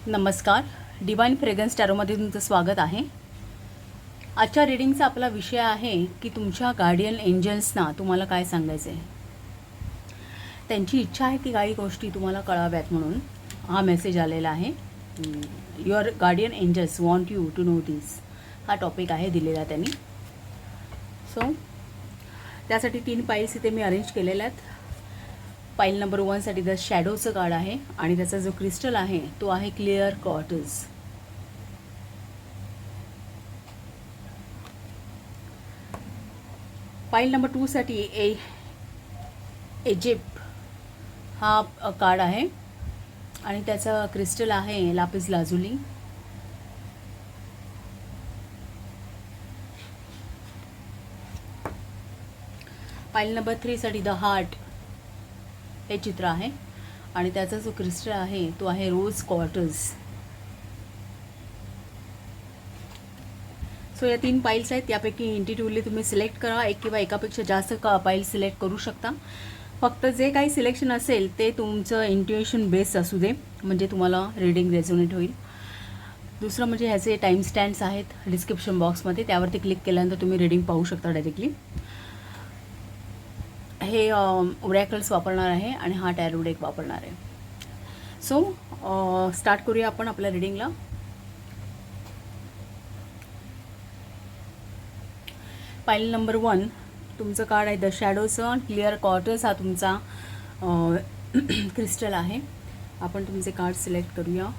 नमस्कार. Divine fragrance टॅरोमध्ये तुमचं स्वागत आहे. आजच्या रीडिंगचा आपला विषय आहे की तुमच्या गार्डियन एंजल्सना तुम्हाला काय सांगायचं आहे. त्यांची इच्छा आहे की काही गोष्टी तुम्हाला कळाव्यात म्हणून हा मेसेज आलेला आहे. Your guardian angels want you to know this हा टॉपिक आहे दिलेला त्यांनी. सो त्यासाठी 3 पाईल्स इथे मी अरेंज केलेल्या आहेत. पाईल नंबर 1 साठी द शॅडोचं कार्ड आहे आणि त्याचा जो क्रिस्टल आहे तो आहे क्लिअर क्वार्टर्स. पाईल नंबर 2 साठी इजिप्त हा कार्ड आहे आणि त्याचा क्रिस्टल आहे लापिस लाजुली. पाईल नंबर 3 साठी द हार्ट हे चित्र आहे आणि त्याचा जो क्रिस्टल आहे तो आहे रोज क्वार्टर्स. सो या 3 पाईल्स आहेत. यापैकी इंटिट्यूवली तुम्ही सिलेक्ट करा. एक किंवा एकापेक्षा जास्त पाईल सिलेक्ट करू शकता. फक्त जे काही सिलेक्शन असेल ते तुमचं इंट्युएशन बेस्ड असू दे म्हणजे तुम्हाला रीडिंग रेझोनेट होईल. दुसरं म्हणजे ह्याचे टाईम स्टॅम्प्स आहेत डिस्क्रिप्शन बॉक्समध्ये, त्यावरती क्लिक केल्यानंतर तुम्ही रीडिंग पाहू शकता डायरेक्टली. हे ओरॅकल्स वापरणार आहे आणि हा टॅरो डेक वापरणार आहे. सो स्टार्ट करूया आपण आपल्या रीडिंगला. पाईल नंबर 1 तुमचं कार्ड आहे द शॅडोचं क्लिअर क्वार्टर्स हा तुमचा क्रिस्टल आहे. आपण तुमचे कार्ड सिलेक्ट करूया.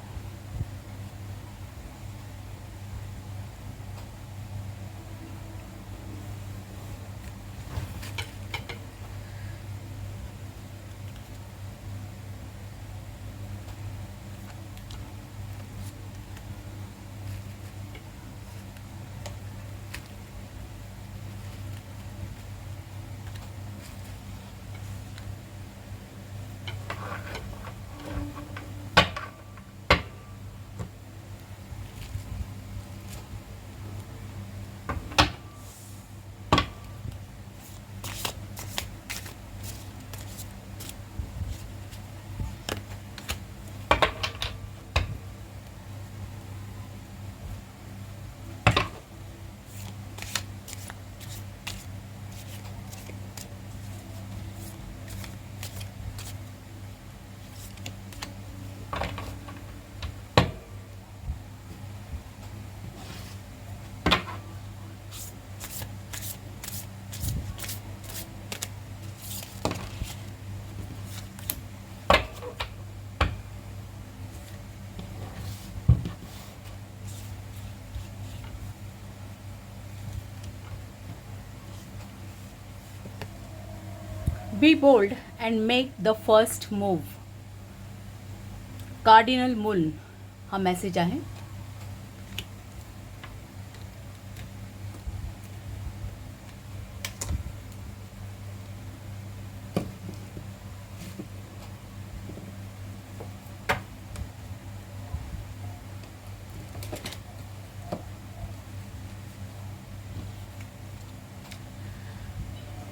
Be bold and make the first move. Cardinal moon हा मेसेज आहे.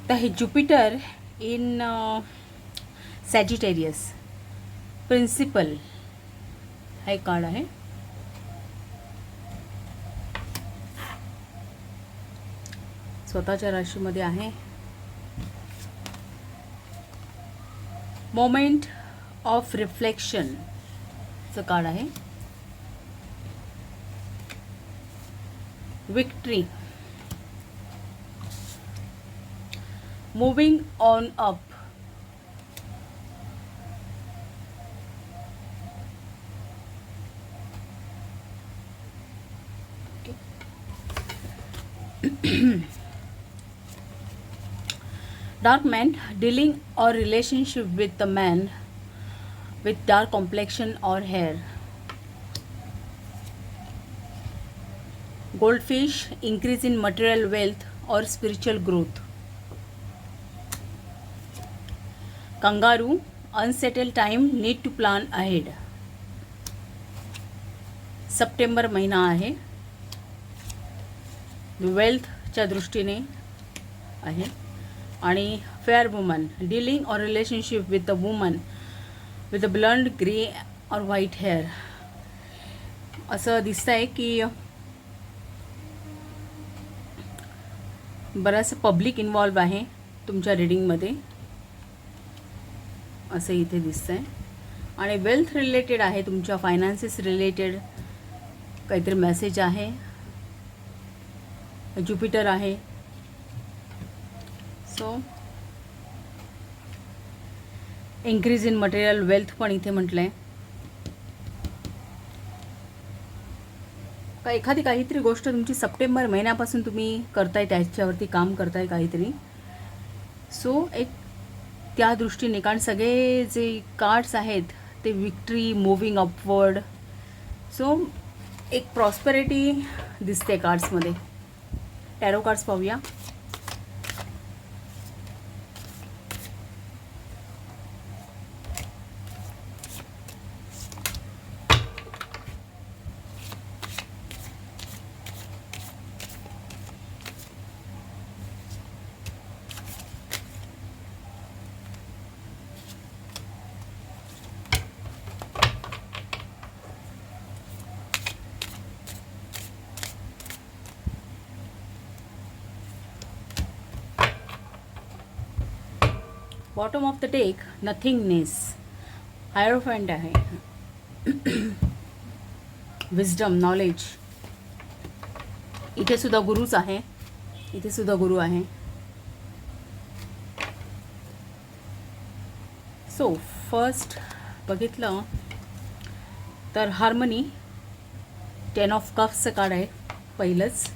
तर हे ज्युपिटर इन सॅजिटेरियस प्रिन्सिपल हा एक कार्ड आहे. स्वतःच्या राशीमध्ये आहे. मोमेंट ऑफ रिफ्लेक्शन चं कार्ड आहे. Victory. Moving on up. Dark man dealing or relationship with the man with dark complexion or hair. Goldfish increase in material wealth or spiritual growth. Kangaroo unsettled time need to plan ahead. September महिना आहे. वेल्थच्या दृष्टीने आहे. आणि fair woman dealing और relationship with the woman with a blonde, grey or white hair. असं दिसतंय की बराचसा पब्लिक इन्वॉल्व आहे तुमच्या रीडिंगमध्ये, असं इथे दिसतंय. आणि वेल्थ रिलेटेड आहे, तुमच्या फायनान्सेस रिलेटेड काहीतरी मेसेज आहे. ज्युपिटर आहे. So increase in material wealth पण इथे म्हटलं आहे. का एखादी काहीतरी गोष्ट तुमची सप्टेंबर महिन्यापासून तुम्ही करताय, त्याच्यावरती काम करताय काहीतरी. सो एक त्या दृष्टीने, कारण सगळे जे कार्ड्स आहेत ते विक्ट्री, मूव्हिंग अपवर्ड, सो एक प्रॉस्पेरिटी दिसते कार्ड्समध्ये. टॅरो कार्ड्स पाहूया. Bottom of the deck nothingness, hierophant आहे. Wisdom, knowledge. इथे सुद्धा गुरुच आहे, इथे सुद्धा गुरु आहे. सो फर्स्ट बघितलं तर हार्मनी, 10 ऑफ कप्सचं कार्ड आहे पहिलंच.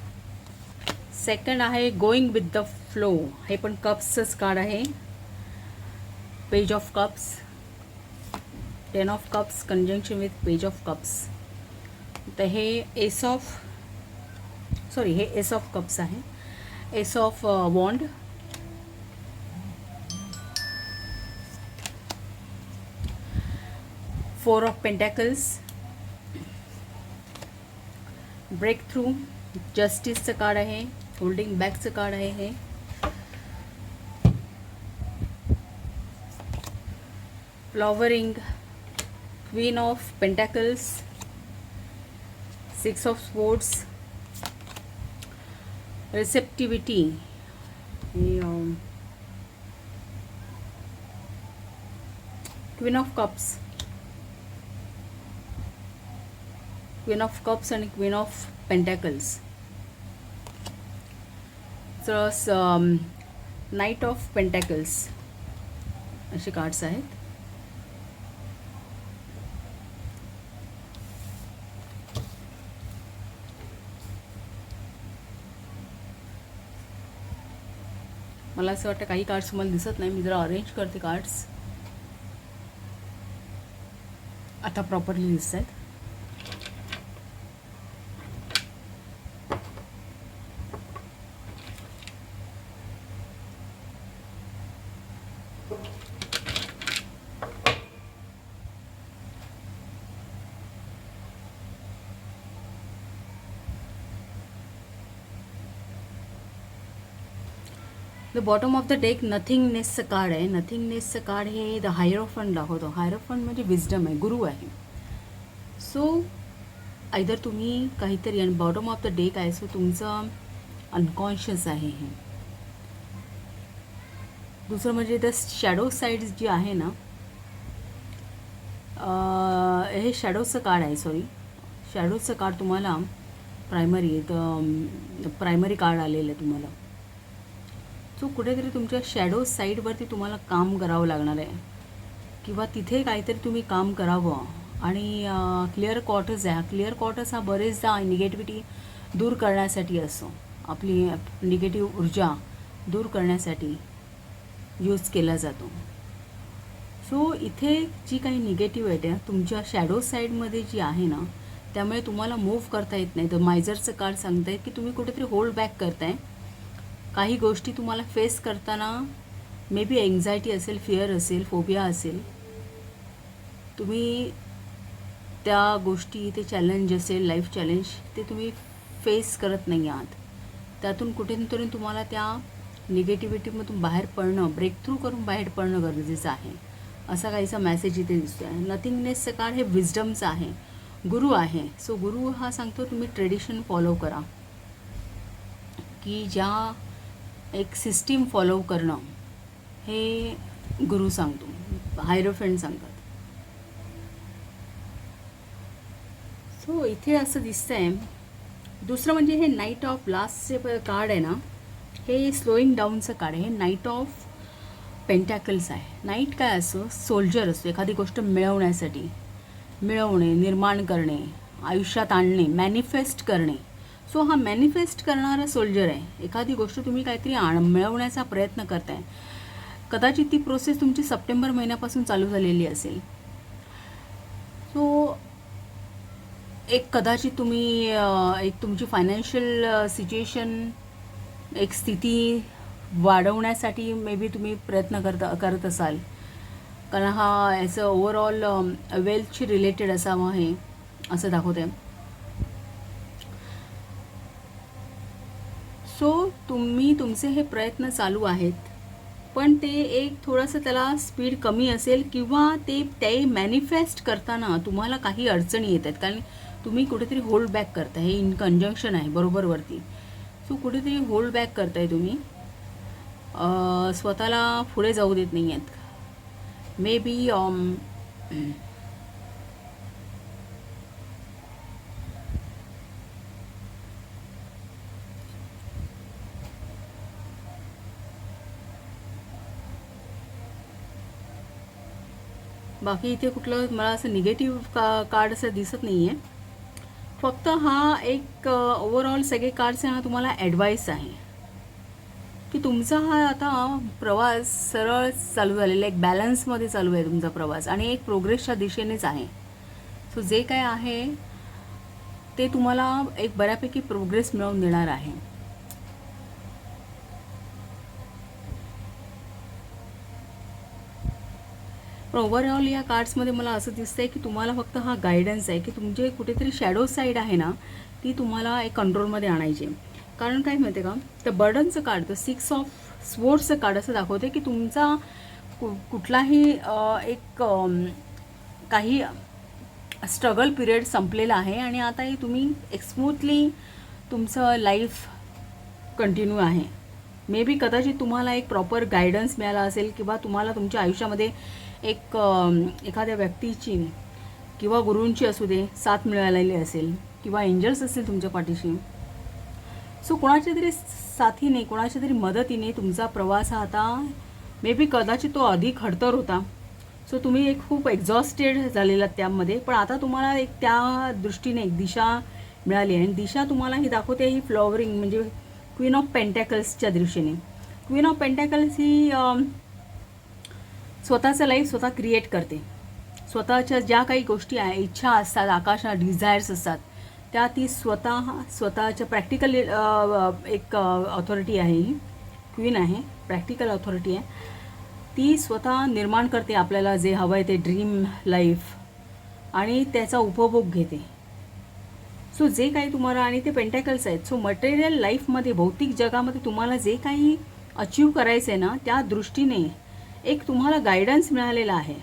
सेकंड आहे गोईंग विथ द फ्लो, हे पण कप्सचंच कार्ड आहे. Page of cups, 10 of cups conjunction with page of cups. तर हे एस ऑफ कप्स आहे. Ace of wand, four of pentacles, breakthrough, जस्टिसचं कार्ड आहे. होल्डिंग बॅकचं कार्ड आहे हे. Flowering, queen of pentacles, 6 of swords, receptivity, queen of cups, आणि queen of pentacles. Plus knight of pentacles असे cards आहेत. मला असं वाटतं काही कार्ड्स मला दिसत नाही. मी जरा अरेंज करते कार्ड्स. आता प्रॉपरली दिसत आहेत. The bottom of the deck नथिंगनेसचं कार्ड आहे. नथिंगनेसचं कार्ड हे द हायरोफंट दाखवतो. हायरोफंट म्हणजे विजडम आहे, गुरु आहे. सो आयदर तुम्ही काहीतरी, आणि बॉटम ऑफ द डेक आहे, सो तुमचं अनकॉन्शियस आहे हे. दुसरं म्हणजे द शॅडो साईड जी आहे ना, हे शॅडोजचं कार्ड आहे. शॅडोजचं कार्ड तुम्हाला प्रायमरी कार्ड आलेलं आहे तुम्हाला. सो कुठेतरी तुमच्या शॅडो साईडवरती तुम्हाला काम करावं लागणार आहे, किंवा तिथे काहीतरी तुम्ही काम करावं. आणि क्लिअर क्वार्टर्स आहे. क्लिअर क्वार्टर्स हा बरेचदा निगेटिव्हिटी दूर करण्यासाठी असतो, आपली निगेटिव्ह ऊर्जा दूर करण्यासाठी यूज केला जातो. सो इथे जी काही निगेटिव्हिटी आहे तुमच्या शॅडो साईडमध्ये जी आहे ना, त्यामुळे तुम्हाला मूव्ह करता येत नाही. तर मायझरचं कार्ड सांगत आहे की तुम्ही कुठेतरी होल्ड बॅक करताय. काही गोष्टी तुम्हाला फेस करताना मे बी एन्झायटी असेल, फिअर असेल, फोबिया असेल. तुम्ही त्या गोष्टी, ते चॅलेंज असेल, लाईफ चॅलेंज, ते तुम्ही फेस करत नाही आहात. त्यातून कुठेतरी तुम्हाला त्या निगेटिव्हिटीमधून बाहेर पडणं, ब्रेक थ्रू करून बाहेर पडणं गरजेचं आहे. असा काहीसा मेसेज इथे दिसतो आहे. नथिंगनेसचं कार्ड हे विजडमचं आहे. गुरु आहे. सो गुरु हा सांगतो तुम्ही ट्रेडिशन फॉलो करा, की ज्या एक सिस्टीम फॉलो करणं हे गुरु सांगतो, हायरोफंट सांगतात. सो इथे असं दिसतंय. दुसरं म्हणजे हे नाईट ऑफ लास्टचे कार्ड आहे ना, हे स्लोईंग डाऊनचं कार्ड आहे. हे नाईट ऑफ पेंटॅकल्स आहे. नाईट काय असं सोल्जर असतो, एखादी गोष्ट मिळवण्यासाठी, मिळवणे, निर्माण करणे, आयुष्यात आणणे, मॅनिफेस्ट करणे. सो हा मॅनिफेस्ट करणारा सोल्जर आहे. एखादी गोष्ट तुम्ही काहीतरी मिळवण्याचा प्रयत्न करताय. कदाचित ती प्रोसेस तुमची सप्टेंबर महिन्यापासून चालू झालेली असेल. सो एक कदाचित तुम्ही एक तुमची फायनान्शियल सिच्युएशन, एक स्थिती वाढवण्यासाठी मे बी तुम्ही प्रयत्न करत असाल, कारण हा याचं ओव्हरऑल वेल्थशी रिलेटेड असावं आहे असं दाखवते. सो तुमचे हे प्रयत्न चालू आहेत, पण ते एक थोडंसं त्याला स्पीड कमी असेल, किंवा ते मॅनिफेस्ट करताना तुम्हाला काही अडचणी येत आहेत, कारण तुम्ही कुठेतरी होल्ड बॅक करताय. हे इन कंजंक्शन आहे बरोबरवरती. सो कुठेतरी होल्ड बॅक करताय तुम्ही, स्वतःला पुढे जाऊ देत नाही आहेत. मे बी बाकी इथे कुठलं मला असं निगेटिव्ह कार्ड असं दिसत नाही आहे. फक्त हा एक ओव्हरऑल सगळे कार्ड्स आहे ना, तुम्हाला ॲडवाईस आहे की तुमचा हा आता प्रवास सरळ चालू झालेला, एक बॅलन्समध्ये चालू आहे तुमचा प्रवास, आणि एक प्रोग्रेसच्या दिशेनेच आहे. सो जे काय आहे ते तुम्हाला एक बऱ्यापैकी प्रोग्रेस मिळवून देणार आहे. पण ओव्हरऑल या कार्ड्समध्ये मला असं दिसतंय की तुम्हाला फक्त हा गायडन्स आहे, की तुमचे कुठेतरी शॅडो साईड आहे ना, ती तुम्हाला एक कंट्रोलमध्ये आणायची. कारण काय माहिती आहे का, तर बर्डनचं कार्ड, तर 6 ऑफ स्वोर्ड्सचं कार्ड असं दाखवते की तुमचा कुठलाही एक काही स्ट्रगल पिरियड संपलेला आहे, आणि आता हे तुम्ही एक स्मूथली तुमचं लाईफ कंटिन्यू आहे. मे बी कदाचित तुम्हाला एक प्रॉपर गायडन्स मिळाला असेल, किंवा तुम्हाला तुमच्या आयुष्यामध्ये एक एखाद्या व्यक्तीची किंवा गुरूंची असू दे साथ मिळालेली असेल, किंवा एंजल्स असतील तुमच्या पाठीशी. सो कोणाच्या तरी साथीने, कोणाच्या तरी मदतीने तुमचा प्रवास हा आता मे बी कदाचित तो अधिक खडतर होता. सो तुम्ही एक खूप एक्झॉस्टेड झालेला त्यामध्ये, पण आता तुम्हाला एक त्या दृष्टीने एक दिशा मिळाली आहे. आणि दिशा तुम्हाला ही दाखवते ही फ्लॉवरिंग, म्हणजे क्वीन ऑफ पेंटॅकल्सच्या दृष्टीने. क्वीन ऑफ पेंटॅकल्स ही स्वतःचं लाईफ स्वतः क्रिएट करते. स्वतःच्या ज्या काही गोष्टी आहे, इच्छा असतात, आकाशात डिझायर्स असतात, त्या ती स्वतःच्या प्रॅक्टिकल एक ऑथॉरिटी आहे. ही क्वीन आहे, प्रॅक्टिकल ऑथॉरिटी आहे. ती स्वतः निर्माण करते आपल्याला जे हवं आहे ते ड्रीम लाईफ, आणि त्याचा उपभोग घेते. सो जे काही तुम्हाला, आणि ते पेंटॅकल्स आहेत. सो मटेरियल लाईफमध्ये, भौतिक जगामध्ये तुम्हाला जे काही अचीव करायचं आहे ना, त्या दृष्टीने एक तुम्हाला गायडन्स मिळालेला आहे.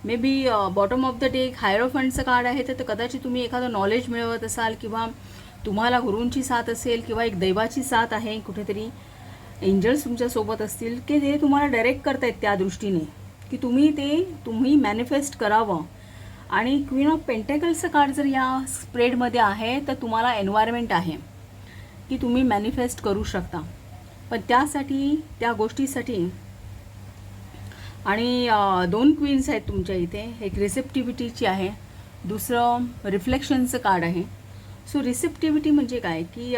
May be bottom of the day एक हायरोफंटचं कार्ड आहे, तर कदाचित तुम्ही एखादं नॉलेज मिळवत असाल, किंवा तुम्हाला गुरूंची साथ असेल, किंवा एक दैवाची साथ आहे, कुठेतरी एंजल्स तुमच्यासोबत असतील, की ते तुम्हाला डायरेक्ट करतायत त्या दृष्टीने की तुम्ही मॅनिफेस्ट करावं. आणि क्वीन ऑफ पेंटॅकल्सचं कार्ड जर या स्प्रेडमध्ये आहे, तर तुम्हाला एन्व्हायरमेंट आहे की तुम्ही मॅनिफेस्ट करू शकता. पण त्यासाठी, त्या गोष्टीसाठी, आणि 2 क्वीन्स आहेत तुमच्या इथे. एक रिसेप्टिव्हिटीची आहे, दुसरं रिफ्लेक्शनचं कार्ड आहे. सो रिसेप्टिव्हिटी म्हणजे काय, की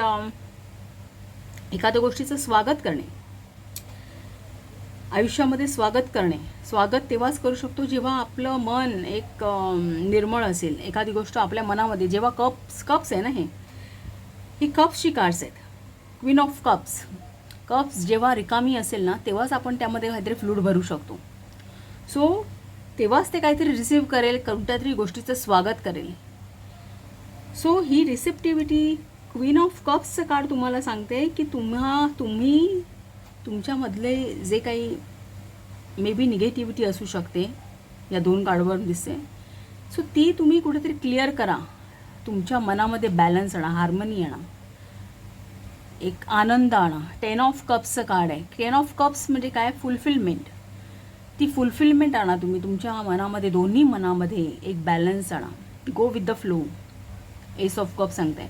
एखाद्या गोष्टीचं स्वागत करणे, आयुष्यामध्ये स्वागत करणे. स्वागत तेव्हाच करू शकतो जेव्हा आपलं मन एक निर्मळ असेल. एखादी गोष्ट आपल्या मनामध्ये, जेव्हा कप्स आहे ना, ही कप्सची कार्ड्स आहेत. क्वीन ऑफ कप्स जेव्हा रिकामी असेल ना, तेव्हाच आपण त्यामध्ये काहीतरी फ्लूड भरू शकतो. सो तेव्हाच ते काहीतरी रिसीव्ह करेल, कोणत्या तरी गोष्टीचं स्वागत करेल. सो ही रिसेप्टिव्हिटी, क्वीन ऑफ कप्सचं कार्ड तुम्हाला सांगते की तुम्ही तुमच्यामधले जे काही मे बी निगेटिव्हिटी असू शकते, या 2 कार्डवर दिसते, सो ती तुम्ही कुठेतरी क्लिअर करा. तुमच्या मनामध्ये बॅलन्स आणा, हार्मनी आणा, एक आनंद आणा. 10 ऑफ कप्सचं कार्ड आहे. 10 ऑफ कप्स म्हणजे काय? फुलफिलमेंट. ती फुलफिलमेंट आणा तुम्ही तुमच्या मनामध्ये, दोन्ही मनामध्ये एक बॅलन्स आणा. Go with the flow. S of cup सांगते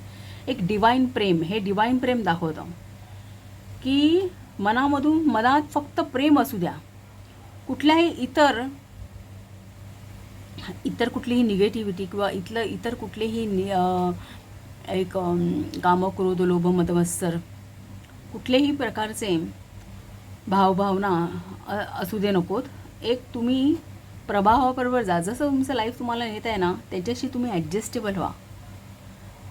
एक डिवाइन प्रेम. हे डिवाइन प्रेम दाखवतं की मनात फक्त प्रेम असू द्या. कुठल्याही इतर कुठलीही निगेटिव्हिटी किंवा इतर कुठलेही एक काम, क्रोध, लोभ, मद, मत्सर कुठलेही प्रकारचे भावभावना असू दे नकोत. एक तुम्ही प्रभावाबरोबर जा. जसं तुमचं लाईफ तुम्हाला नेत आहे ना, त्याच्याशी तुम्ही ॲडजस्टेबल व्हा.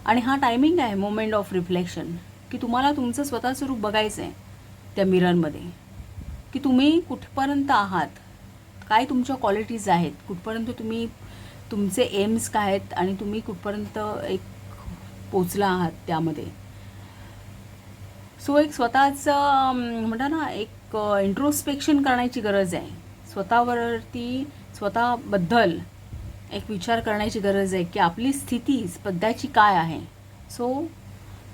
आणि हा टायमिंग आहे मोमेंट ऑफ रिफ्लेक्शन, की तुम्हाला तुमचं स्वतःचं रूप बघायचं आहे त्या मिररमध्ये, की तुम्ही कुठपर्यंत आहात, काय तुमच्या क्वालिटीज आहेत, कुठपर्यंत तुम्ही, तुमचे एम्स काय आहेत आणि तुम्ही कुठपर्यंत एक पोचला आहात त्यामध्ये. सो एक स्वतःचं म्हणता ना, एक इंट्रोस्पेक्शन करण्याची गरज आहे. स्वतःबद्दल एक विचार करण्याची गरज आहे की आपली स्थिती सध्याची काय आहे. सो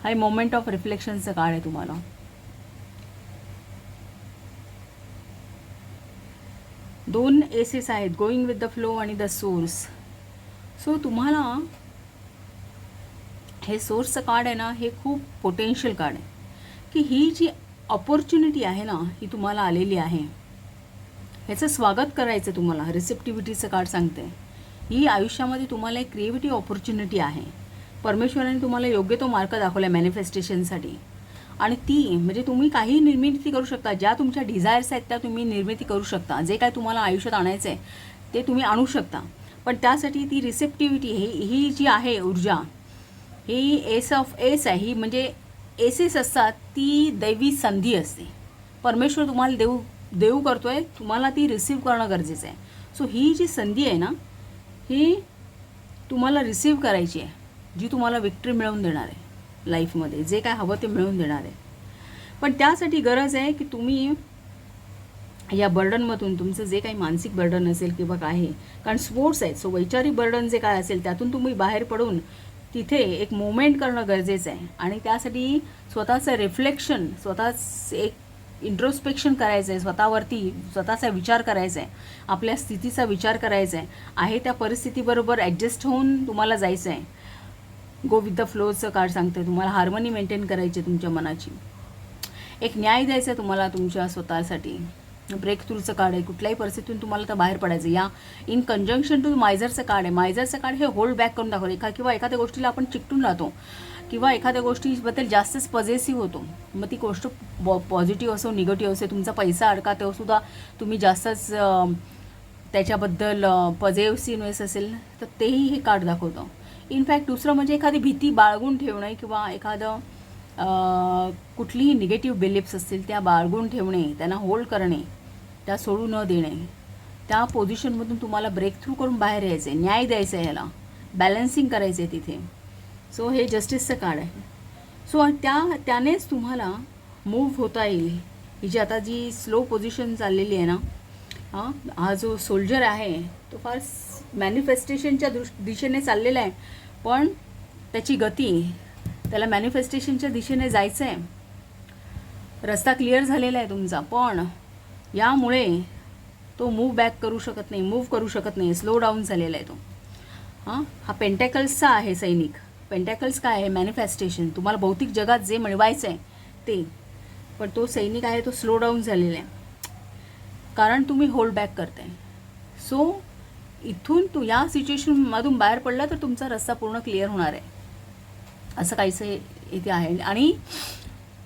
हा मोमेंट ऑफ रिफ्लेक्शनचं काळ आहे तुम्हाला. दोन एसेस आहेत, गोईंग विथ द फ्लो आणि द सोर्स. सो तुम्हाला हे सोर्सचं कार्ड आहे ना, हे खूप पोटेन्शियल कार्ड आहे की ही जी ऑपॉर्च्युनिटी आहे ना, ही तुम्हाला आलेली आहे, ह्याचं स्वागत करायचं तुम्हाला. रिसेप्टिव्हिटीचं कार्ड सांगते ही आयुष्यामध्ये तुम्हाला एक क्रिएटिव्ह ऑपॉर्च्युनिटी आहे. परमेश्वराने तुम्हाला योग्य तो मार्ग दाखवला आहे मॅनिफेस्टेशनसाठी. आणि ती म्हणजे तुम्ही काही निर्मिती करू शकता. ज्या तुमच्या डिझायर्स आहेत त्या तुम्ही निर्मिती करू शकता. जे काय तुम्हाला आयुष्यात आणायचं आहे ते तुम्ही आणू शकता. पण त्यासाठी ती रिसेप्टिव्हिटी ही जी आहे ऊर्जा, ही एस ऑफ एस आहे. ही म्हणजे एसेस असतात, ती दैवी संधी असते. परमेश्वर तुम्हाला देऊ करतोय, तुम्हाला ती रिसीव्ह करणं गरजेचं आहे. सो ही जी संधी आहे ना, ही तुम्हाला रिसीव्ह करायची आहे, जी तुम्हाला विक्ट्री मिळवून देणार आहे लाईफमध्ये. जे काय हवं ते मिळवून देणार आहे. पण त्यासाठी गरज आहे की तुम्ही या बर्डनमधून, तुमचं जे काही मानसिक बर्डन असेल किंवा काय आहे, कारण स्पोर्ट्स आहेत, सो वैचारिक बर्डन जे काय असेल त्यातून तुम्ही बाहेर पडून तिथे एक मुवमेंट करणं गरजेचं आहे. आणि त्यासाठी स्वतःचं रिफ्लेक्शन, स्वतःच एक इंट्रोस्पेक्शन करायचं आहे. स्वतःवरती स्वतःचा विचार करायचा आहे, आपल्या स्थितीचा विचार करायचा आहे त्या परिस्थितीबरोबर ॲडजस्ट होऊन तुम्हाला जायचं आहे. गो विथ द फ्लोचं कार्ड सांगते तुम्हाला हार्मनी मेंटेन करायची आहे तुमच्या मनाची. एक न्याय द्यायचा आहे तुम्हाला तुमच्या स्वतःसाठी. ब्रेक थ्रूचं कार्ड आहे. कुठल्याही परिस्थितीतून तुम्हाला तर बाहेर पडायचं. या इन कंजंक्शन टू मायझरचं कार्ड आहे. मायझरचं कार्ड हे होल्ड बॅक करून दाखवतं. किंवा एखाद्या गोष्टीला आपण चिकटून राहतो किंवा एखाद्या गोष्टीबद्दल जास्तच पॉझिटिव्ह होतो. मग ती गोष्ट पॉझिटिव्ह असो निगेटिव्ह असो, तुमचा पैसा अडका तेव्हा सुद्धा तुम्ही जास्तच त्याच्याबद्दल पॉझिटिव्हनेस असेल तर तेही हे कार्ड दाखवतं. इनफॅक्ट दुसरं म्हणजे एखादी भीती बाळगून ठेवणे किंवा एखादं कुठलीही निगेटिव्ह बिलीफ्स असतील त्या बाळगून ठेवणे, त्यांना होल्ड करणे, त्या सोडू न देणे, त्या पोझिशनमधून तुम्हाला ब्रेक थ्रू करून बाहेर यायचं आहे. न्याय द्यायचं आहे, ह्याला बॅलन्सिंग करायचं आहे तिथे. सो हे जस्टिसचं कार्ड आहे. सो त्यानेच तुम्हाला मूव्ह होता येईल. ही जी आता जी स्लो पोझिशन चाललेली आहे ना, हा जो सोल्जर आहे तो फार मॅनिफेस्टेशनच्या दिशेने चाललेला आहे. पण त्याची गती, त्याला मॅनिफेस्टेशनच्या दिशेने जायचं आहे. रस्ता क्लिअर झालेला आहे तुमचा, पण यामुळे तो मूव्ह करू शकत नाही. स्लो डाऊन झालेला आहे तो. हा पेंटॅकल्सचा आहे सैनिक. पेंटॅकल्स काय आहे? मॅनिफेस्टेशन. तुम्हाला भौतिक जगात जे मिळवायचं आहे ते. पण तो सैनिक आहे तो स्लो डाऊन झालेला आहे, कारण तुम्ही होल्ड बॅक करताय. सो इथून या सिच्युएशनमधून बाहेर पडला तर तुमचा रस्ता पूर्ण क्लिअर होणार आहे, असं काहीसं इथे आहे. आणि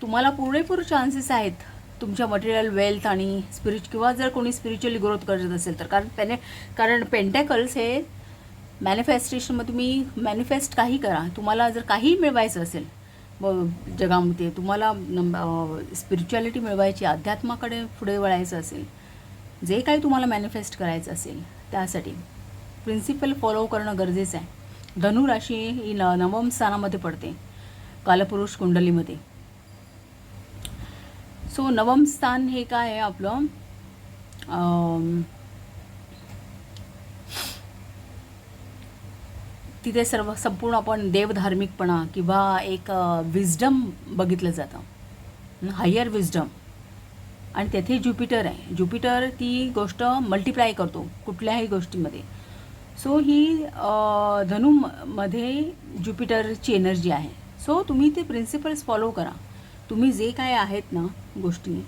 तुम्हाला पुरेपूर चान्सेस आहेत तुमच्या मटेरियल वेल्थ आणि किंवा जर कोणी स्पिरिच्युअली ग्रोथ करत असेल तर. कारण पेंटॅकल्स हे मॅनिफेस्टेशनमध्ये तुम्ही मॅनिफेस्ट काही करा. तुम्हाला जर काही मिळवायचं असेल जगामध्ये, तुम्हाला स्पिरिच्युअलिटी मिळवायची, अध्यात्माकडे पुढे वळायचं असेल, जे काही तुम्हाला मॅनिफेस्ट करायचं असेल त्यासाठी प्रिन्सिपल फॉलो करणं गरजेचं आहे. धनुराशी ही नवम स्थानामध्ये पडते कालपुरुष कुंडलीमध्ये. सो नवम स्थान हे काय आहे आपलं, तिथे संपूर्ण आपण देवधार्मिकपणा किंवा एक विजडम बघितलं जातं, हायर विजडम. आणि तेथे ज्युपिटर आहे. ज्युपिटर ती गोष्ट मल्टिप्लाय करतो कुठल्याही गोष्टीमध्ये. सो ही धनुमध्ये ज्युपिटरची एनर्जी आहे. सो तुम्ही ते प्रिन्सिपल्स फॉलो करा. तुम्ही जे काय आहेत ना गोष्टी,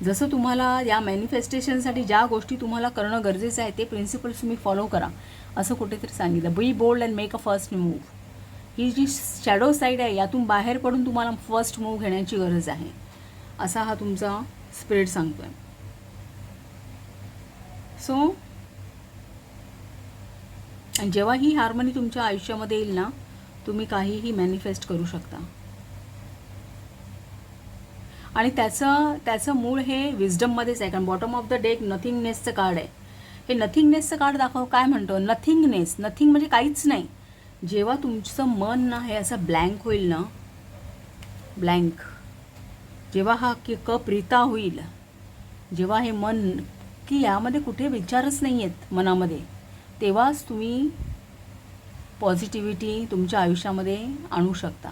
जसं तुम्हाला या मॅनिफेस्टेशनसाठी ज्या गोष्टी तुम्हाला करणं गरजेचं आहे ते प्रिन्सिपल्स तुम्ही फॉलो करा असं कुठेतरी सांगितलं. Be bold and make a first move. ही जी शॅडो साईड आहे यातून बाहेर पडून तुम्हाला फर्स्ट मूव्ह घेण्याची गरज आहे असा हा तुमचा स्पिरिट सांगतोय. सो जेव्हा ही हार्मनी तुमच्या आयुष्यामध्ये येईल ना, तुम्ही काहीही मॅनिफेस्ट करू शकता. आणि त्याचं मूळ हे विजडममध्येच आहे. कारण बॉटम ऑफ द डेक नथिंगनेसचं कार्ड आहे. हे नथिंगनेसचं कार्ड काय म्हणतो, नथिंगनेस. नथिंग म्हणजे काहीच नाही. जेव्हा तुमचं मन ना हे असं ब्लँक होईल ना, ब्लँक, जेव्हा हा कप रिता होईल, जेव्हा हे मन की यामध्ये कुठे विचारच नाही आहेत मनामध्ये, तेव्हाच तुम्ही पॉझिटिव्हिटी तुमच्या आयुष्यामध्ये आणू शकता.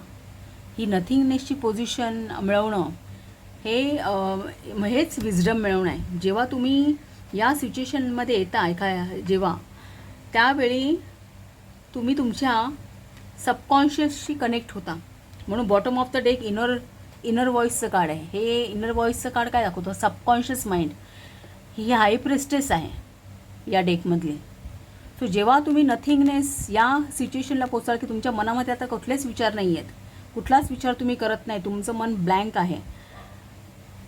ही नथिंगनेसची पोझिशन मिळवणं हेच विजडम मिळवणं आहे. जेव्हा तुम्ही या सिच्युएशनमध्ये येता जेव्हा, त्यावेळी तुम्ही तुमच्या सबकॉन्शियसशी कनेक्ट होता. म्हणून bottom of the deck inner व्हॉइसचं कार्ड आहे. हे इनर व्हॉइसचं कार्ड काय दाखवतं, सबकॉन्शियस माइंड. ही हाय प्रिस्टेस आहे या डेकमधली. सो जेव्हा तुम्ही नथिंगनेस या सिच्युएशनला पोचाल की तुमच्या मनामध्ये आता कुठलेच विचार नाही आहेत, कुठलाच विचार तुम्ही करत नाही, तुमचं मन ब्लँक आहे,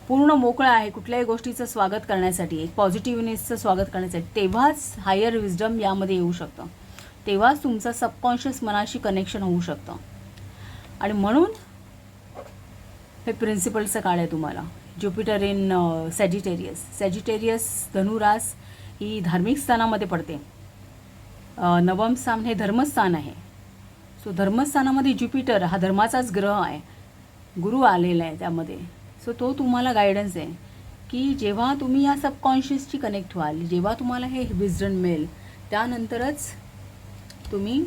पूर्ण मोकळं आहे कुठल्याही गोष्टीचं स्वागत करण्यासाठी, एक पॉझिटिव्हनेसचं स्वागत करण्यासाठी, तेव्हाच हायर विजडम यामध्ये येऊ शकतं. तेव्हाच तुमचं सबकॉन्शियस मनाशी कनेक्शन होऊ शकतं. आणि म्हणून हे प्रिन्सिपलचं काळ आहे तुम्हाला. ज्युपिटर इन सॅजिटेरियस धनुरास ही धार्मिक स्थानामध्ये पडते. नवम स्थान हे धर्मस्थान आहे. सो धर्मस्थानामध्ये ज्युपिटर हा धर्माचाच ग्रह आहे, गुरु आलेला आहे त्यामध्ये. सो तो तुम्हाला गायडन्स आहे की जेव्हा तुम्ही या सबकॉन्शियसची कनेक्ट व्हाल, जेव्हा तुम्हाला हे विजडम मिळेल, त्यानंतरच तुम्ही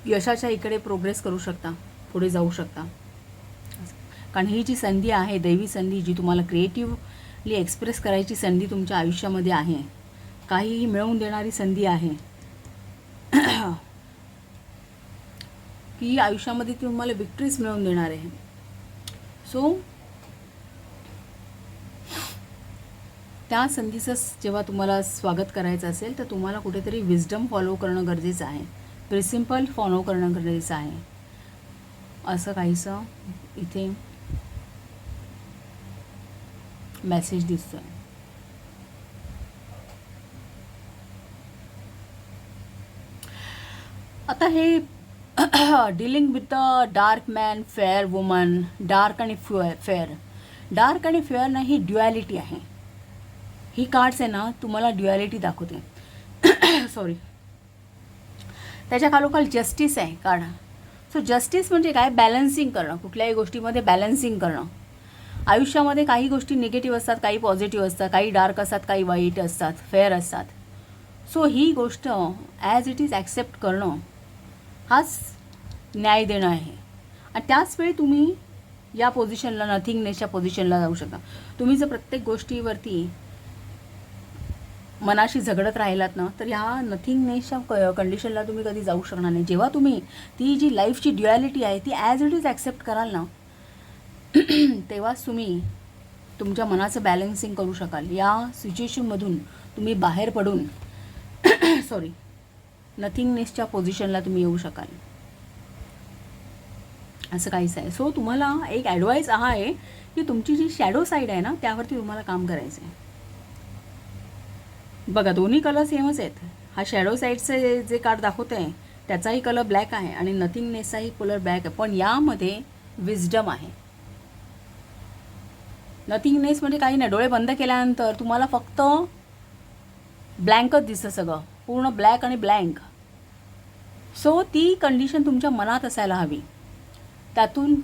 यशाच्या इकडे प्रोग्रेस करू शकता, पुढे जाऊ शकता. कारण ही जी संधी आहे, दैवी संधी, जी तुम्हाला क्रिएटिव्हली एक्सप्रेस करायची संधी तुमच्या आयुष्यामध्ये आहे, काहीही मिळवून देणारी संधी आहे की आयुष्यामध्ये तुम्हाला विक्ट्रीज मिळवून देणार आहे. सो त्या संधीचं जेव्हा तुम्हाला स्वागत करायचं असेल तर तुम्हाला कुठेतरी विजडम फॉलो करणं गरजेचं आहे, प्रिन्सिपल फॉलो करणं गरजेचं आहे, असं काहीसं इथे मेसेज दिसतोय. आता हे dealing with the dark man, fair woman, dark आणि फेअर. डार्क आणि फेअर ना ही ड्युॲलिटी आहे. ही कार्ड्स आहे ना तुम्हाला ड्युॲलिटी दाखवते. सॉरी, त्याच्या खालोखाल जस्टिस आहे कार्ड. सो जस्टिस म्हणजे काय, बॅलन्सिंग करणं, कुठल्याही गोष्टीमध्ये बॅलन्सिंग करणं. आयुष्यामध्ये काही गोष्टी निगेटिव्ह असतात, काही पॉझिटिव्ह असतात, काही डार्क असतात, काही वाईट असतात, फेअर असतात. सो ही गोष्ट ॲज इट इज ॲक्सेप्ट करणं हाच न्याय देणं आहे. आणि त्याचवेळी तुम्ही या पोझिशनला, नथिंगनेसच्या पोझिशनला जाऊ शकता. तुम्ही जर प्रत्येक गोष्टीवरती मनाशी झगडत राहिलात ना, तर ह्या नथिंगनेसच्या कंडिशनला तुम्ही कधी जाऊ शकणार नाही. जेव्हा तुम्ही ती जी लाईफची ड्युॲलिटी आहे ती ॲज इट इज ॲक्सेप्ट कराल ना, तेव्हाच तुम्ही तुमच्या मनाचं बॅलन्सिंग करू शकाल. या सिच्युएशनमधून तुम्ही बाहेर पडून सॉरी नथिंगनेसच्या पोझिशनला तुम्ही येऊ शकाल, असं काहीच आहे. सो तुम्हाला एक ॲडवाईस हा आहे की तुमची जी शॅडो साईड आहे ना त्यावरती तुम्हाला काम करायचं आहे. बघा दोन्ही कलर सेमच आहेत. हा शॅडो साईडचे जे कार्ड दाखवत आहे त्याचाही कलर ब्लॅक आहे आणि नथिंगनेसचाही कलर ब्लॅक आहे, पण यामध्ये विजडम आहे. नथिंगनेस म्हणजे काही नाही, डोळे बंद केल्यानंतर तुम्हाला फक्त ब्लँकच दिसतं, सगळं पूर्ण ब्लॅक आणि ब्लँक. सो ती कंडिशन तुमच्या मनात असायला हवी. त्यातून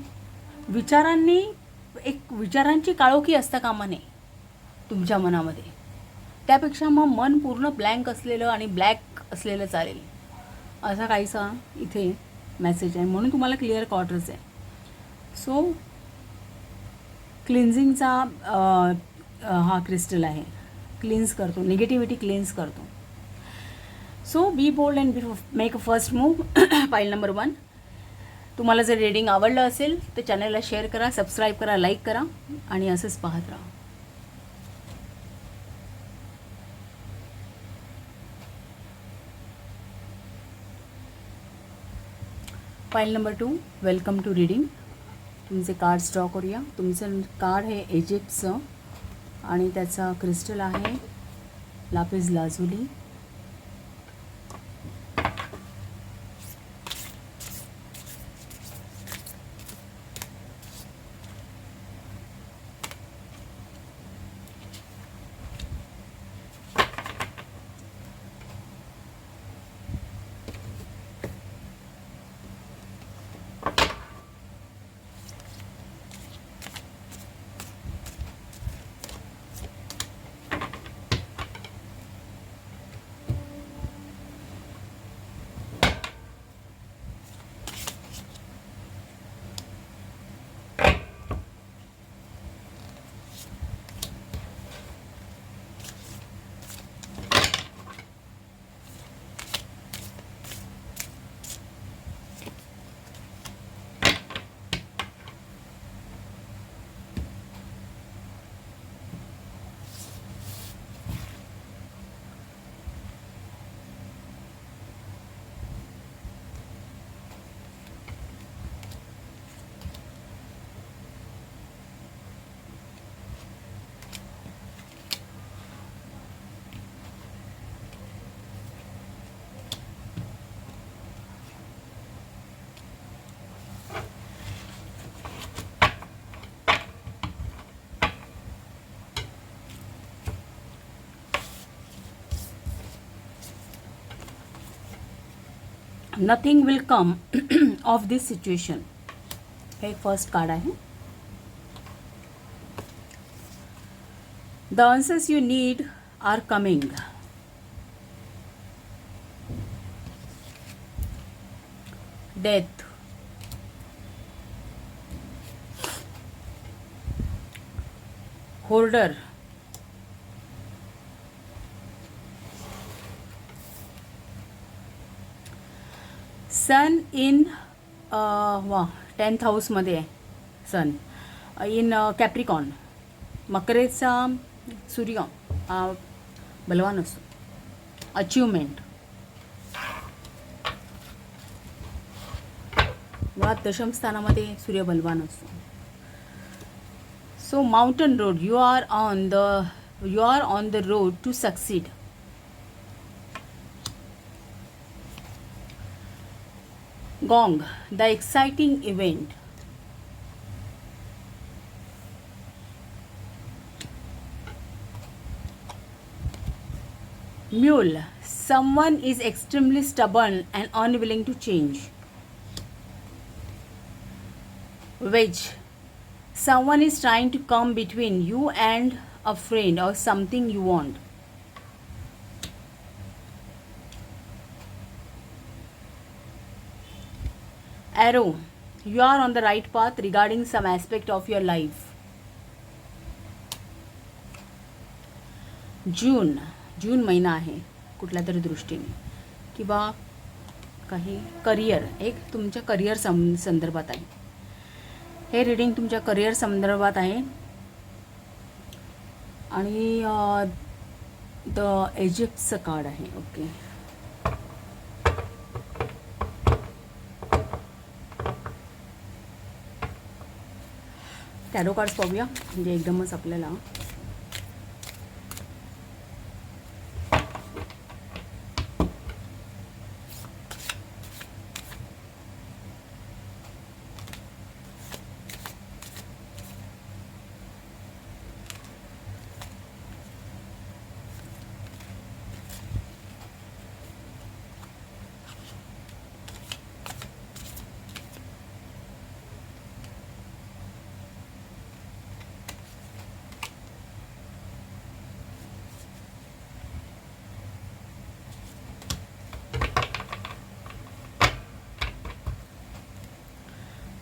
विचारांची काळोखी असता कामा नये तुमच्या मनामध्ये. त्यापेक्षा मग मन पूर्ण ब्लँक असलेलं आणि ब्लॅक असलेलं चालेल, असा काहीसा इथे मेसेज आहे. म्हणून तुम्हाला क्लिअर क्वार्टर्स आहे. सो क्लिन्झिंगचा हा क्रिस्टल आहे, क्लिन्स करतो, निगेटिव्हिटी क्लिन्स करतो. So be bold and make a first move. File number 1. तुम्हाला जर रीडिंग आवडलं असेल तर चॅनलला शेअर करा, सबस्क्राईब करा, लाईक करा आणि असंच पाहत राहा. File number 2. Welcome to reading. तुमचे कार्ड्स ड्रॉ करूया. तुमचं कार्ड हे इजिप्तचं आणि त्याचा क्रिस्टल आहे lapis lazuli. Nothing will come of this situation. हे फर्स्ट कार्ड आहे. The answers you need are coming. Death, hoarder, sun in 10th हाऊसमध्ये आहे सन इन कॅप्रिकॉन. मकरेचा सूर्य बलवान असतो. अचिव्हमेंट, मुळात दशम स्थानामध्ये सूर्य बलवान असतो. So mountain road, you are on the road to succeed. Gong, the exciting event. Mule, someone is extremely stubborn and unwilling to change. Wedge, someone is trying to come between you and a friend or something you want. Arrow, you are on the right path regarding some aspect of your life. जून महिना आहे कुठल्या तरी दृष्टीने किंवा काही career, एक तुमच्या career संदर्भात आहे. हे रीडिंग तुमच्या करिअर संदर्भात आहे. आणि द इजिप्तचं कार्ड आहे. ओके, टॅरो कार्ड्स पाहूया म्हणजे एकदमच आपल्याला.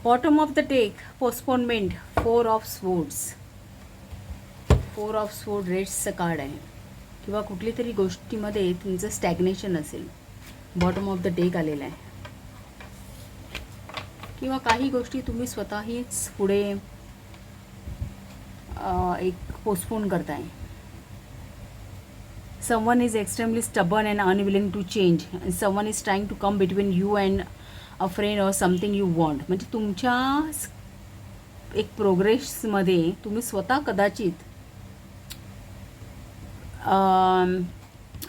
Bottom of the deck postponement, 4 of swords. 4 of sword रेड्सचं कार्ड आहे, किंवा कुठली तरी गोष्टीमध्ये तुमचं स्टॅग्नेशन असेल. बॉटम ऑफ द डेक आलेला आहे, किंवा काही गोष्टी तुम्ही स्वतःहीच पुढे एक पोस्टपोन करताय. Someone is extremely stubborn and unwilling to change, and someone is trying to come between you and a friend or something you want. म्हणजे तुमच्या एक प्रोग्रेसमध्ये तुम्ही स्वतः कदाचित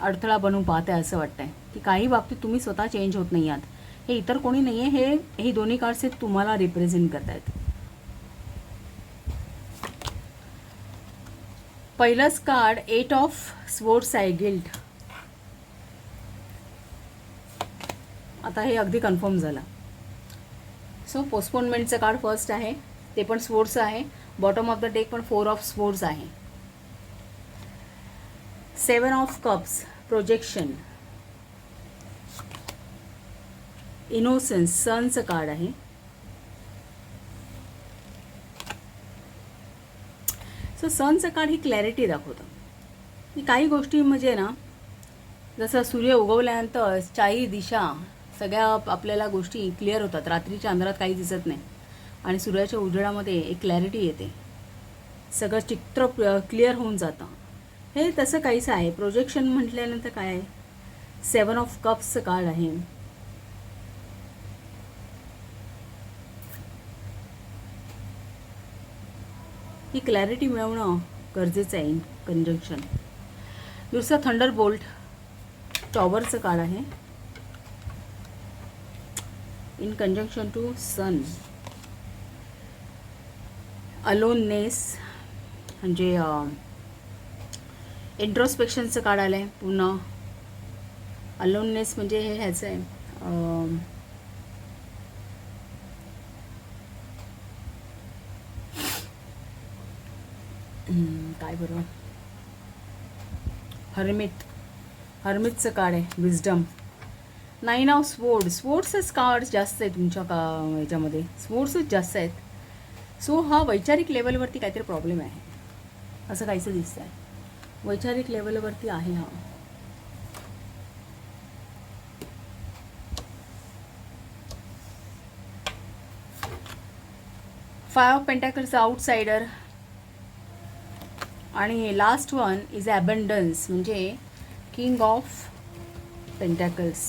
अडथळा बनवून पाहताय असं वाटतंय, की काही बाबतीत तुम्ही स्वतः चेंज होत नाही आहात. हे इतर कोणी नाही आहे, हे दोन्ही कार्ड्स तुम्हाला रिप्रेझेंट करतायत. पहिलंच कार्ड 8 ऑफ स्वॉर्ड्स आहे, गिल्ट. आता हे अगदी कन्फर्म झालं. सो पोस्टपोनमेंटचं कार्ड फर्स्ट आहे, ते पण स्वॉर्ड्स आहे. बॉटम ऑफ द डेक पण 4 ऑफ स्वॉर्ड्स आहे. 7 ऑफ कप्स, प्रोजेक्शन, इनोसेन्स, सनचं कार्ड आहे. सो सनचं कार्ड ही क्लॅरिटी दाखवतं, की काही गोष्टी म्हणजे ना, जसं सूर्य उगवल्यानंतर चारी दिशा सगळ्या आपल्याला गोष्टी क्लिअर होतात. रात्रीच्या अंधारात काही दिसत नाही आणि सूर्याच्या उजेडामध्ये एक क्लॅरिटी येते, सगळं चित्र क्लिअर होऊन जातं. हे तसं काहीसं आहे. प्रोजेक्शन म्हटल्यानंतर काय आहे, 7 ऑफ कप्सचं कार्ड आहे. ही क्लॅरिटी मिळवणं गरजेचं आहे इन कंजंक्शन. दुसरं थंडर बोल्ट, टॉवरचं कार्ड आहे, in conjunction to sun. Aloneness म्हणजे इंट्रोस्पेक्शनचं कार्ड आलं आहे पुन्हा. अलोननेस म्हणजे हे ह्याचं आहे, काय बरोबर, हर्मिटचं कार्ड आहे, विजडम. 9 ऑफ स्वॉर्ड, स्वॉर्ड्सच कार्ड जास्त आहे तुमच्या ह्याच्यामध्ये, स्वॉर्ड्सच जास्त आहेत. सो हा वैचारिक लेवलवरती काहीतरी प्रॉब्लेम आहे असं काहीसं दिसतं आहे. वैचारिक लेवलवरती आहे हा. Five of pentacles, outsider. आणि लास्ट वन इज ॲबंडन्स म्हणजे king of pentacles.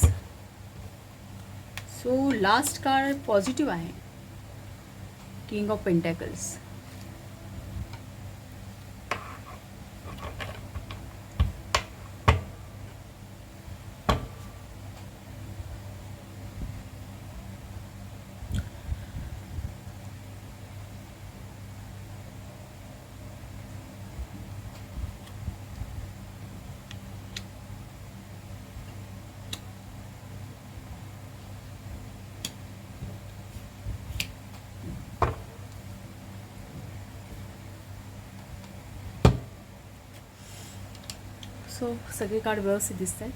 So last card positive आहे, किंग ऑफ पेंटॅकल्स. सो सगळे कार्ड व्यवस्थित दिसत आहेत.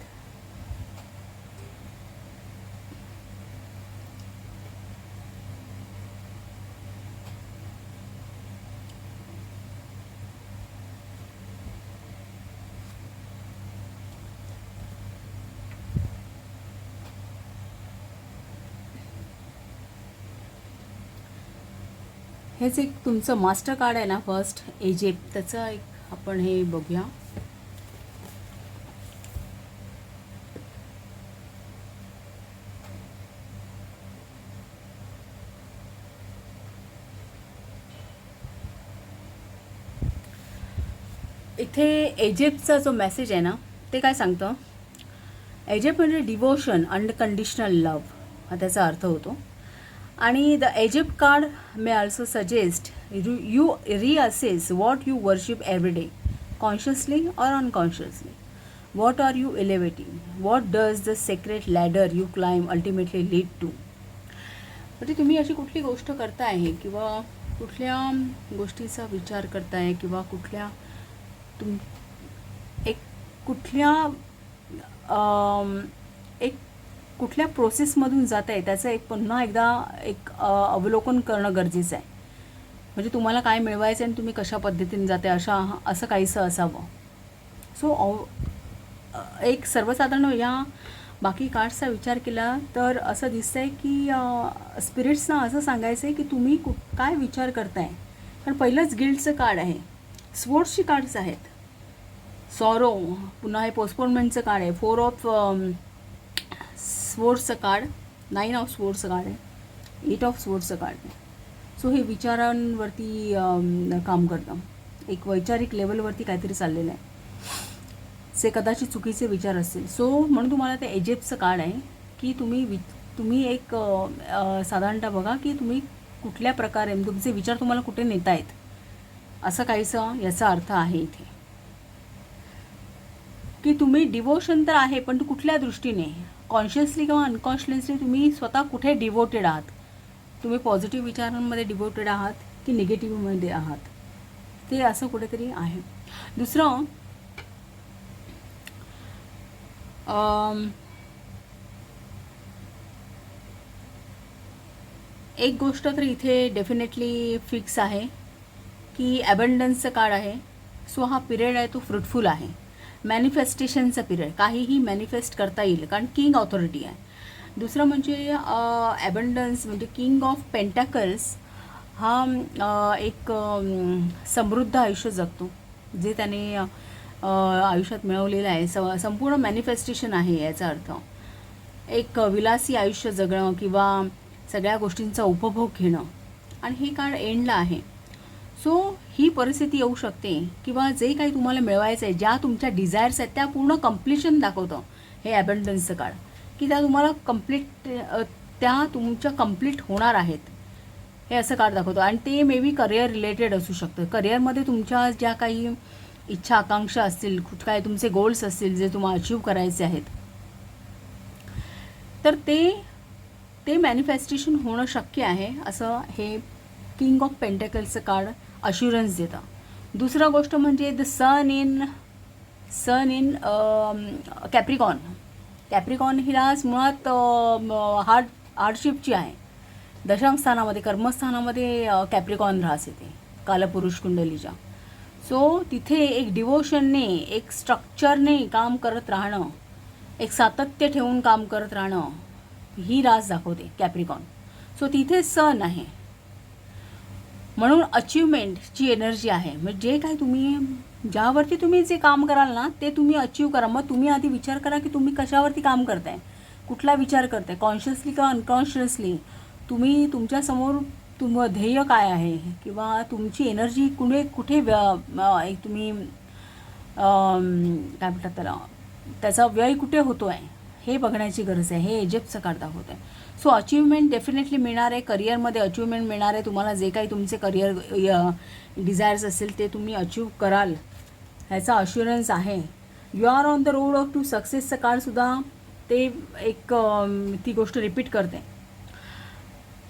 हेच एक तुमचं मास्टर कार्ड आहे ना फर्स्ट, इजिप्त, त्याचं एक आपण हे बघूया. इथे इजिप्तचा जो मेसेज आहे ना ते काय सांगतं, इजिप्त म्हणजे डिवोशन, अनकंडिशनल लव्ह हा त्याचा अर्थ होतो. आणि the Egypt card may also suggest you reassess what you worship every day, consciously or unconsciously. What are you elevating, what does the sacred ladder you climb ultimately lead to. म्हणजे तुम्ही अशी कुठली गोष्ट करताय किंवा कुठल्या गोष्टीचा विचार करताय किंवा कुठल्या कुठल्या एक कुठल्या प्रोसेसमधून जात आहे त्याचं एक पुन्हा एकदा एक अवलोकन करणं गरजेचं आहे. म्हणजे तुम्हाला काय मिळवायचं आहे आणि तुम्ही कशा पद्धतीने जाते असं काहीसं असावं. सो एक सर्वसाधारण या बाकी कार्ड्सचा विचार केला तर असं दिसतंय की स्पिरिट्सना असं सांगायचं आहे की तुम्ही काय विचार करताय. कारण पहिलंच गिल्डचं कार्ड आहे, स्पोर्ट्सची कार्ड्स आहेत, सॉरो, पुन्हा हे पोस्टपोनमेंटचं कार्ड आहे, 4 ऑफ स्वॉर्ड्सचं कार्ड, 9 ऑफ स्वॉर्ड्सचं कार्ड आहे, 8 ऑफ स्वॉर्ड्सचं कार्ड आहे. सो हे विचारांवरती काम करतं, एक वैचारिक लेवलवरती काहीतरी चाललेलं आहे, जे कदाचित चुकीचे विचार असतील. सो म्हणून तुम्हाला ते एजेप्टचं कार्ड आहे की तुम्ही एक साधारणतः बघा की तुम्ही कुठल्या प्रकारे तुमचे विचार तुम्हाला कुठे नेता आहेत, असं काहीसं याचा अर्थ आहे इथे. की तुम्ही डिवोशन तर आहे, पण कुठल्या दृष्टीने, कॉन्शियसली किंवा अनकॉन्शियसली तुम्ही स्वतः कुठे डिवोटेड आहात. तुम्ही पॉझिटिव्ह विचारांमध्ये डिवोटेड आहात की निगेटिव्हमध्ये आहात, ते असं कुठेतरी आहे. दुसरं एक गोष्ट तर इथे डेफिनेटली फिक्स आहे की ॲबंडन्सचं कार्ड आहे. सो हा पिरियड आहे तो फ्रुटफुल आहे, मॅनिफेस्टेशनचा पिरियड, काहीही मॅनिफेस्ट करता येईल कारण किंग ऑथॉरिटी आहे. दुसरं म्हणजे ॲबंडन्स म्हणजे किंग ऑफ पेंटॅकल्स हा एक समृद्ध आयुष्य जगतो जे त्याने आयुष्यात मिळवलेलं आहे. संपूर्ण मॅनिफेस्टेशन आहे याचा अर्थ. एक विलासी आयुष्य जगणं किंवा सगळ्या गोष्टींचा उपभोग घेणं, आणि हे कार्ड एंडला आहे. सो ही परिस्थिती येऊ शकते किंवा जे काही तुम्हाला मिळवायचं आहे, ज्या तुमच्या डिझायर्स आहेत त्या पूर्ण कम्प्लिशन दाखवतं हे ॲबंडन्सचं कार्ड, की त्या तुम्हाला त्या तुमच्या कंप्लीट होणार आहेत हे असं कार्ड दाखवतं. आणि ते मे बी करिअर रिलेटेड असू शकतं. करिअरमध्ये तुमच्या ज्या काही इच्छा आकांक्षा असतील, काय तुमचे गोल्स असतील जे तुम्हाला अचीव करायचे आहेत, तर ते मॅनिफेस्टेशन होणं शक्य आहे असं हे किंग ऑफ पेंटॅकल्सचं कार्ड अश्युरन्स देतं. दुसरं गोष्ट म्हणजे द सन इन कॅप्रिकॉन ही रास मुळात हार्डशिपची आहे. दशम स्थानामध्ये, कर्मस्थानामध्ये कॅप्रिकॉन रास येते कालपुरुष कुंडलीच्या. सो तिथे एक डिवोशनने, एक स्ट्रक्चरने काम करत राहणं, एक सातत्य ठेवून काम करत राहणं ही रास दाखवते कॅप्रिकॉन. सो तिथे सन आहे म्हणून अचीवमेंटची एनर्जी आहे. म्हणजे जे काही ज्यावरती तुम्ही जे काम कराल ना ते तुम्ही अचीव करा. मग तुम्ही आधी विचार करा की तुम्ही कशावरती काम करताय, कुठला विचार करताय, कॉन्शियसली किंवा अनकॉन्शियसली. तुम्ही तुमच्यासमोर ध्येय काय आहे किंवा तुमची एनर्जी कुठे तुम्ही काय म्हणतात त्याचा व्यय कुठे होतो आहे हे बघण्याची गरज आहे. हे इजिप्तचं कार्ड दाखवत आहे. सो अचीवमेंट डेफिनेटली मिळणार आहे, करिअरमध्ये अचीवमेंट मिळणार आहे तुम्हाला. जे काही तुमचे करिअर डिझायर्स असेल ते तुम्ही अचीव कराल ह्याचा अश्युरन्स आहे. You are on the road of to सक्सेसचं कार्डसुद्धा ते एक ती गोष्ट रिपीट करते.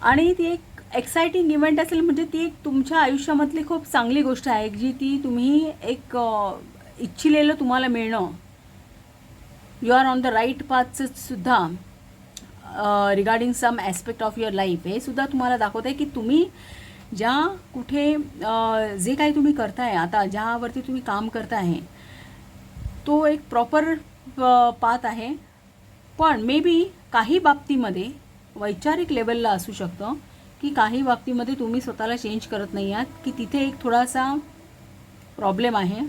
आणि ती एक एक्साइटिंग इव्हेंट असेल म्हणजे ती एक तुमच्या आयुष्यामधली खूप चांगली गोष्ट आहे जी ती तुम्ही एक इच्छिलेलं तुम्हाला मिळणं. You are on the right पाथचं सुद्धा regarding some aspect of your life हे सुद्धा तुम्हाला दाखवत आहे की तुम्ही जे काही तुम्ही करताय आता, ज्यावरती तुम्ही काम करताय तो एक प्रॉपर पाथ आहे. पण मे बी काही बाबतीमध्ये वैचारिक लेवलला असू शकतं की काही बाबतीमध्ये तुम्ही स्वतःला चेंज करत नाही आहात, की तिथे एक थोडासा प्रॉब्लेम आहे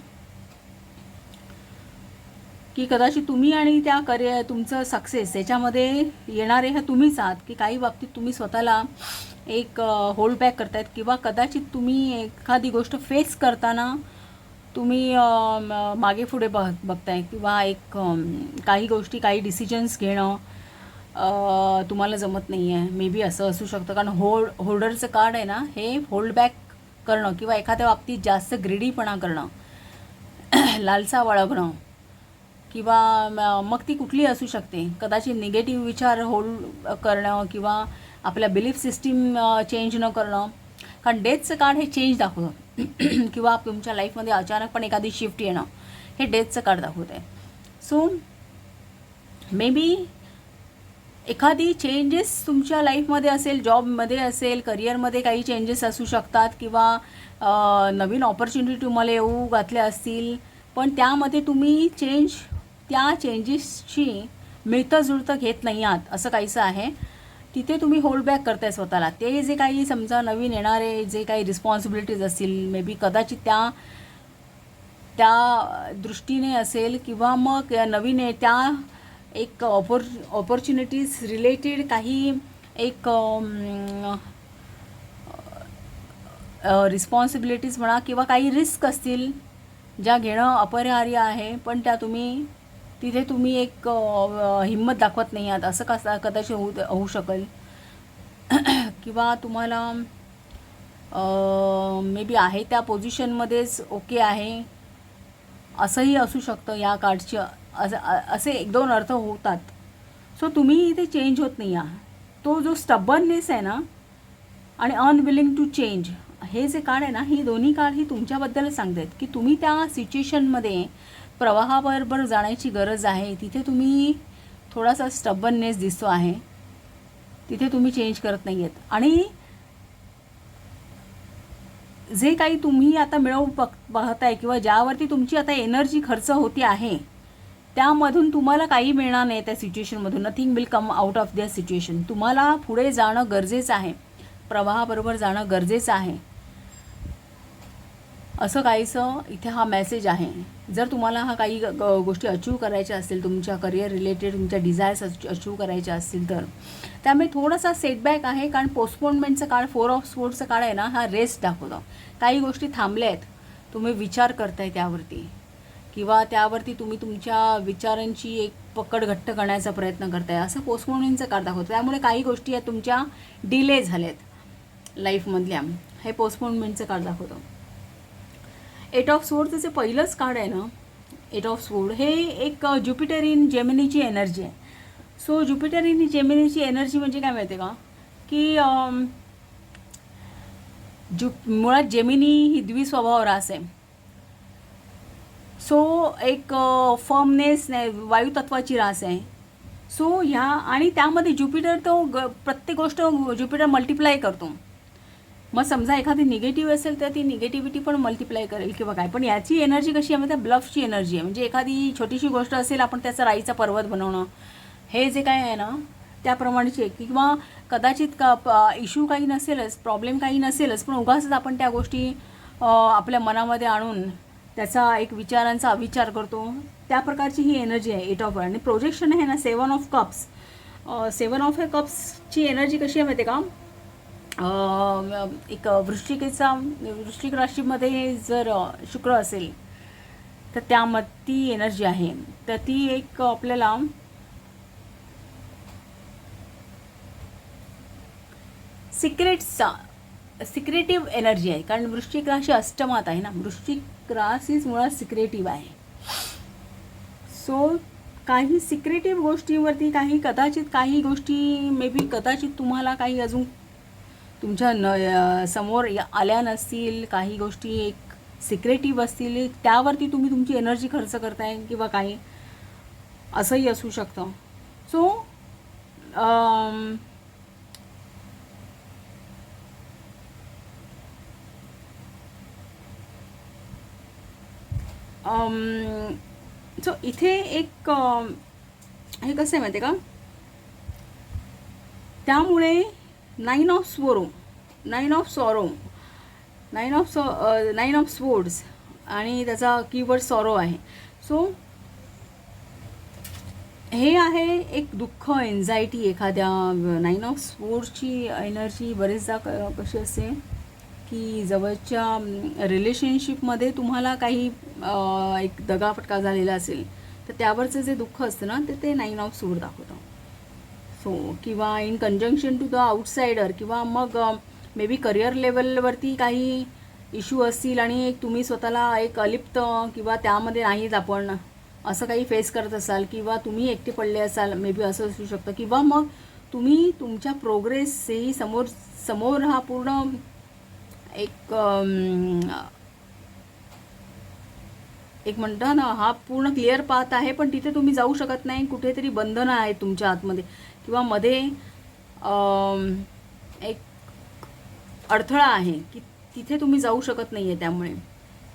की कदाचित तुम्ही आणि त्या तुमचं सक्सेस याच्यामध्ये येणारे हे तुम्हीच आहात, की काही बाबतीत तुम्ही स्वतःला एक होल्ड बॅक करतायत किंवा कदाचित तुम्ही एखादी गोष्ट फेस करताना तुम्ही मागे पुढे बघताय किंवा काही गोष्टी, काही डिसिजन्स घेणं तुम्हाला जमत नाही आहे. मे बी असं असू शकतं कारण होल्डरचं कार्ड आहे ना, हे होल्ड बॅक करणं किंवा एखाद्या बाबतीत जास्त ग्रीडीपणा करणं, लालसा बाळगणं किंवा मग ती कुठली असू शकते. कदाचित निगेटिव्ह विचार होल्ड करणं किंवा आपल्या बिलीफ सिस्टीम चेंज न करणं. कारण डेथचं कार्ड हे चेंज दाखवतं किंवा तुमच्या लाईफमध्ये अचानकपणे एखादी शिफ्ट येणं हे डेथचं कार्ड दाखवत आहे. सो मे बी एखादी चेंजेस तुमच्या लाईफमध्ये असेल, जॉबमध्ये असेल, करिअरमध्ये काही चेंजेस असू शकतात किंवा नवीन ऑपॉर्च्युनिटी तुम्हाला येऊ घातल्या असतील, पण त्यामध्ये तुम्ही त्या चेंजेसची मिळतं जुळतं घेत नाही आहात असं काहीसं आहे. तिथे तुम्ही होल्ड बॅक करताय स्वतःला. ते जे काही समजा नवीन येणारे जे काही रिस्पॉन्सिबिलिटीज असतील, मे बी कदाचित त्या दृष्टीने असेल किंवा मग नवीन त्या एक ऑपॉर्च्युनिटीज रिलेटेड काही एक रिस्पॉन्सिबिलिटीज म्हणा किंवा काही रिस्क असतील ज्या घेणं अपरिहार्य आहे, पण तिथे तुम्ही एक हिंमत दाखवत नाही आहात असं कदाचित होऊ शकेल. किंवा तुम्हाला मे बी आहे त्या पोझिशनमध्येच ओके आहे असंही असू शकतं. या कार्डची असे 1-2 अर्थ होतात. सो तुम्ही इथे चेंज होत नाही आहात. तो जो स्टबर्ननेस आहे ना आणि अनविलिंग टू चेंज, हे जे कार्ड आहे ना, ही दोन्ही कार्ड ही तुमच्याबद्दलच सांगतात की तुम्ही त्या सिच्युएशनमध्ये प्रवाहाबरोबर जाण्याची गरज आहे. तिथे तुम्ही थोडासा स्टबर्ननेस दिसतो आहे, तिथे तुम्ही चेंज करत नाही आहेत. आणि जे काही तुम्ही आता मिळवू पाहताय किंवा ज्यावरती तुमची आता एनर्जी खर्च होती आहे, त्यामधून तुम्हाला काही मिळणार नाही. त्या सिच्युएशनमधून nothing will come out of the situation. तुम्हाला पुढे जाणं गरजेचं आहे, प्रवाहाबरोबर जाणं गरजेचं आहे, असं काहीसं इथे हा मेसेज आहे. जर तुम्हाला काही गोष्टी अचीव करायच्या असतील, तुमच्या करिअर रिलेटेड तुमच्या डिझायर्स अचीव करायच्या असतील, तर त्यामुळे थोडासा सेटबॅक आहे. कारण पोस्टपोनमेंटचं कार्ड, 4 ऑफ स्वॉर्ड्सचं कार्ड आहे ना, हा रेस्ट दाखवतो. काही गोष्टी थांबल्या आहेत, तुम्ही विचार करताय त्यावरती किंवा त्यावरती तुम्ही तुमच्या विचारांची एक पकड घट्ट करण्याचा प्रयत्न करताय, असं पोस्टपोनमेंटचं कार्ड दाखवतं. त्यामुळे काही गोष्टी आहेत तुमच्या डिले झाल्यात लाईफमधल्या, हे पोस्टपोनमेंटचं कार्ड दाखवतं. 8 ऑफ स्वॉर्ड्सचं जे पहिलंच कार्ड आहे ना, 8 ऑफ स्वॉर्ड, हे एक ज्युपिटर इन जेमिनीची एनर्जी आहे. सो ज्युपिटर इन जेमिनीची एनर्जी म्हणजे काय माहिती आहे का, की मुळात जेमिनी ही द्विस्वभाव रास आहे. सो एक फर्मनेस, वायुतत्वाची रास आहे. सो ह्या आणि त्यामध्ये ज्युपिटर तो प्रत्येक गोष्ट ज्युपिटर मल्टिप्लाय करतो. मग समजा एखादी निगेटिव्ह असेल तर ती निगेटिव्हिटी पण मल्टिप्लाय करेल किंवा काय. पण याची एनर्जी कशी आहे, म्हणजे ब्लफची एनर्जी आहे. म्हणजे एखादी छोटीशी गोष्ट असेल, आपण त्याचा राईचा पर्वत बनवणं, हे जे काय आहे ना त्याप्रमाणेची आहे. किंवा कदाचित इश्यू काही नसेलच, प्रॉब्लेम काही नसेलच, पण उगाचच आपण त्या गोष्टी आपल्या मनामध्ये आणून त्याचा एक विचारांचा अविचार करतो. त्या प्रकारची ही एनर्जी आहे 8 ऑफ. आणि प्रोजेक्शन आहे ना 7 ऑफ कप्स. 7 ऑफ कप्सची एनर्जी कशी आहे माहिती आहे का, एक वृश्चिक राशीमध्ये जर शुक्र असेल तर त्यामध्ये ती एनर्जी आहे. तर ती एक आपल्याला सिक्रेटिव्ह एनर्जी आहे. कारण वृश्चिक राशी अष्टमात आहे ना, वृश्चिक राशीच मुळात सिक्रेटिव्ह आहे. सो काही सिक्रेटिव्ह गोष्टीवरती काही गोष्टी मे बी कदाचित तुम्हाला काही अजून तुमच्या समोर आल्या नसतील, काही गोष्टी एक सिक्रेटिव्ह असतील, त्यावरती तुम्ही तुमची एनर्जी खर्च करताय किंवा काही असंही असू शकतं. सो इथे एक हे कसं आहे माहिती आहे का, त्यामुळे 9 ऑफ स्वॉर्ड्स आणि त्याचा कीवर्ड सॉरो आहे. सो हे आहे एक दुःख, एन्झायटी एखाद्या. 9 ऑफ स्वॉर्ड्सची एनर्जी बरेचदा कशी असते की जवळच्या रिलेशनशिपमध्ये तुम्हाला काही एक दगाफटका झालेला असेल तर त्यावरचं जे दुःख असतं ना ते 9 ऑफ स्वॉर्ड दाखवतं. सो किंवा in conjunction to the outsider, किंवा मग मे बी करिअर लेवलवरती काही इश्यू असतील आणि एक तुम्ही स्वतःला एक अलिप्त किंवा त्यामध्ये नाहीत आपण असं काही फेस करत असाल, किंवा तुम्ही एकटे पडले असाल, मे बी असं असू शकतं. किंवा मग तुम्ही तुमच्या प्रोग्रेसही समोर हा पूर्ण एक म्हणता ना, हा पूर्ण क्लिअर पाथ आहे, पण तिथे तुम्ही जाऊ शकत नाही. कुठेतरी बंधनं आहेत तुमच्या आतमध्ये किंवा मध्ये एक अडथळा आहे की तिथे तुम्ही जाऊ शकत नाही आहे. त्यामुळे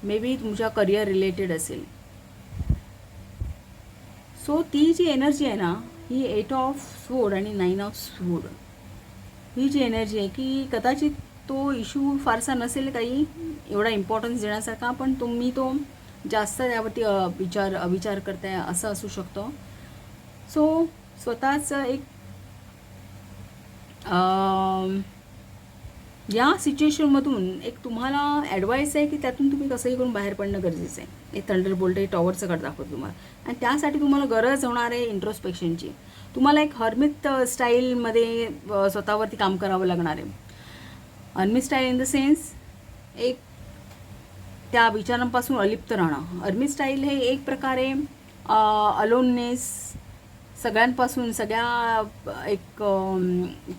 मे बी तुमच्या करिअर रिलेटेड असेल. सो ती जी एनर्जी आहे ना, ही 8 ऑफ स्वोर्ड आणि 9 ऑफ स्वोर्ड, ही जी एनर्जी आहे की कदाचित तो इश्यू फारसा नसेल काही एवढा इम्पॉर्टन्स देण्यासारखा, पण तुम्ही तो जास्त त्यावरती विचार करताय असं असू शकतं. सो स्वतःचं एक या सिच्युएशनमधून एक तुम्हाला ॲडवाईस आहे की त्यातून तुम्ही कसंही करून बाहेर पडणं गरजेचं आहे. हे थंडरबोल्ट हे टॉवरचं कार्ड दाखवतो तुम्हाला, आणि त्यासाठी तुम्हाला गरज होणार आहे इंट्रोस्पेक्शनची. तुम्हाला एक हर्मित स्टाईलमध्ये स्वतःवरती काम करावं लागणार आहे. Harmeet style in the sense एक त्या विचारांपासून अलिप्त राहणं. हर्मित स्टाईल हे एक प्रकारे अलोननेस, सगळ्यांपासून सगळ्या एक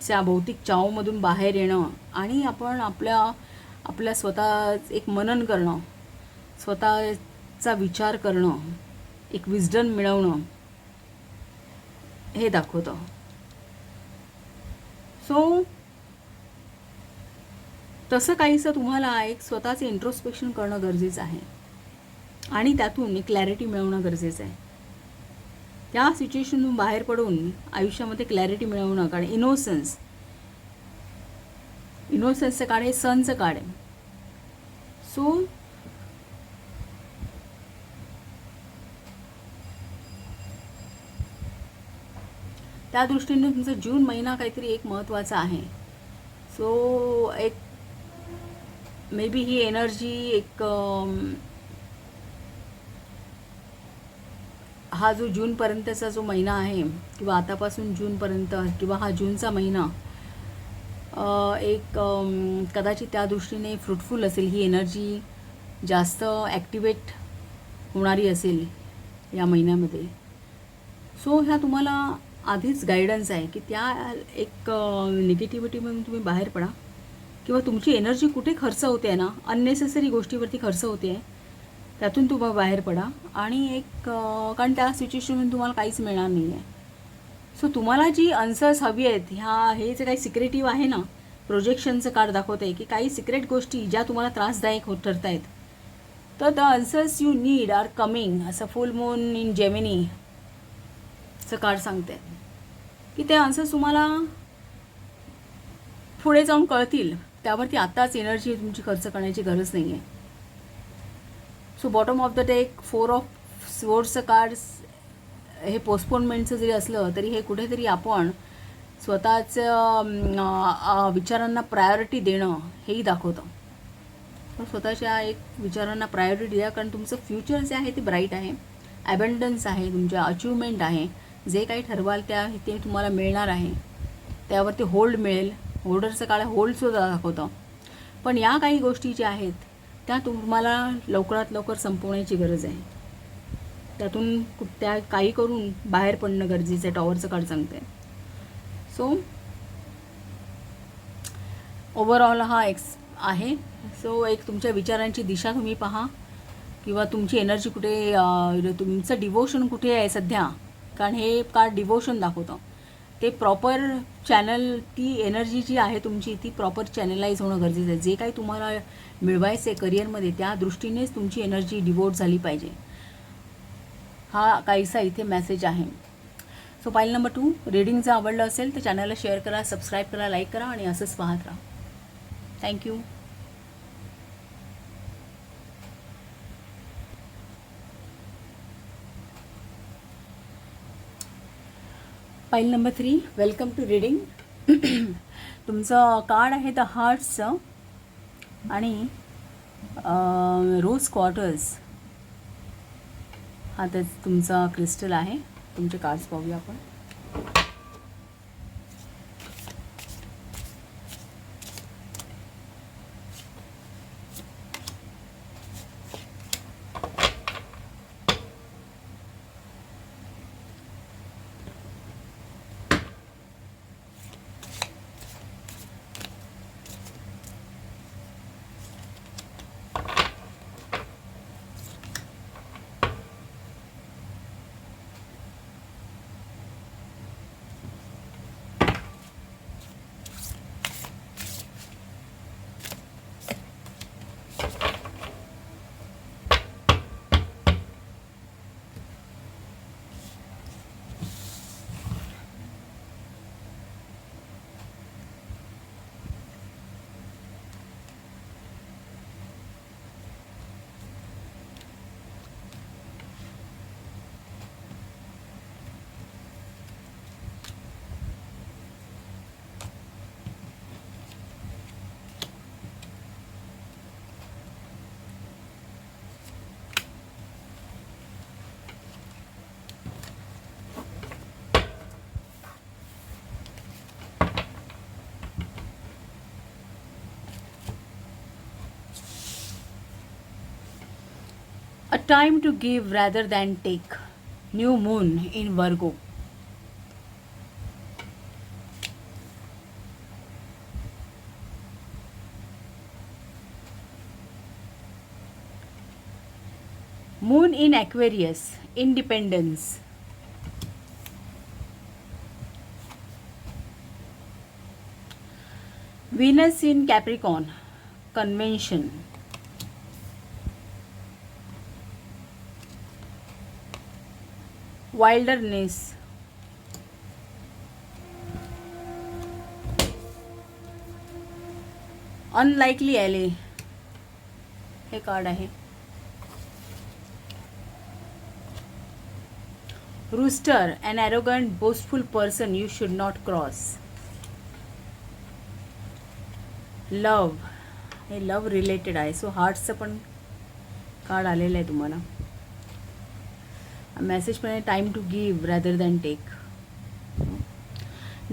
त्या भौतिक चावमधून बाहेर येणं आणि आपण आपल्या स्वतः एक मनन करणं, स्वतःचा विचार करणं, एक विजडम मिळवणं हे दाखवतं. सो तसं काहीसं तुम्हाला एक स्वतःचं इंट्रोस्पेक्शन करणं गरजेचं आहे आणि त्यातून एक क्लॅरिटी मिळवणं गरजेचं आहे. त्या सिच्युएशनमधून बाहेर पडून आयुष्यामध्ये क्लॅरिटी मिळवणं. कारण इनोसन्सचं कार्ड हे सनचं कार्ड आहे. सो त्या दृष्टीने तुमचा जून महिना काहीतरी एक महत्त्वाचा आहे. सो एक मे बी ही एनर्जी एक हा जो जूनपर्यंतचा जो महिना आहे किंवा आतापासून जूनपर्यंत किंवा हा जूनचा महिना एक कदाचित त्या दृष्टीने फ्रुटफुल असेल. ही एनर्जी जास्त ॲक्टिवेट होणारी असेल या महिन्यामध्ये. सो ह्या तुम्हाला आधीच गायडन्स आहे की त्या एक निगेटिव्हिटीमधून तुम्ही बाहेर पडा किंवा तुमची एनर्जी कुठे खर्च होते आहे ना, अननेसेसरी गोष्टीवरती खर्च होते आहे, त्यातून तुम्ही बाहेर पडा. आणि एक कारण त्या सिच्युएशनमध्ये तुम्हाला काहीच मिळणार नाही आहे. सो तुम्हाला जी आन्सर्स हवी आहेत, हे जे काही सिक्रेटिव्ह आहे ना, प्रोजेक्शनचं कार्ड दाखवतं आहे की काही सिक्रेट गोष्टी ज्या तुम्हाला त्रासदायक ठरत आहेत, तर the answers you need are coming. असं फुल मून इन जेमिनीचं कार्ड सांगते की ते आन्सर्स तुम्हाला पुढे जाऊन कळतील. त्यावरती आत्ताच एनर्जी तुमची खर्च करण्याची गरज नाही आहे. So bottom of the deck 4 of स्वोर्ड्सचं कार्ड्स हे पोस्टपोनमेंटचं जरी असलं तरी हे कुठेतरी आपण स्वतःचं विचारांना प्रायोरिटी देणं हेही दाखवतं. तर स्वतःच्या एक विचारांना प्रायोरिटी द्या, कारण तुमचं फ्युचर जे आहे ते ब्राईट आहे, ॲबंडन्स आहे, तुमच्या अचिव्हमेंट आहे. जे काही ठरवाल ते तुम्हाला मिळणार आहे. त्यावरती होल्ड मिळेल. होल्डरचं काळ होल्डसुद्धा दाखवतं. पण या काही गोष्टी ज्या आहेत त्या तुम्हाला लवकरात लवकर संपवण्याची गरज आहे. त्यातून त्या काही करून बाहेर पडणं गरजेचं आहे. टॉवरचं कार्ड सांगते. सो ओव्हरऑल हा आहे. सो एक तुमच्या विचारांची दिशा तुम्ही पहा किंवा तुमची एनर्जी कुठे, तुमचं डिवोशन कुठे आहे सध्या, कारण हे कार्ड डिवोशन दाखवतं. ते प्रॉपर चॅनल, ती एनर्जी जी आहे तुमची ती प्रॉपर चॅनलाइज होणं गरजेचं आहे. जे काही तुम्हाला मिळवायचं आहे करिअरमध्ये त्या दृष्टीनेच तुमची एनर्जी डिवोट झाली पाहिजे. हा काहीसा इथे मेसेज आहे. सो पाईल नंबर 2, रीडिंग जर आवडलं असेल तर चॅनलला शेअर करा, सबस्क्राईब करा, लाईक करा आणि असंच पाहत राहा. Thank you. File number 3, welcome to reading. तुमचं कार्ड आहे द हार्ट्सचं आणि रोज क्वार्टर्स हा तर तुमचा क्रिस्टल आहे. तुमचे कार्ड्स पाहूया आपण. time to give rather than take. New moon in Virgo. Moon in Aquarius, independence. Venus in Capricorn, convention. Wilderness. Unlikely ally. हे कार्ड आहे. Rooster, an arrogant, boastful person you should not cross. Love, हे लव related आहे. So हार्ट्सचं पण card आलेलं आहे तुम्हाला. Message पण आहे, time to give rather than take.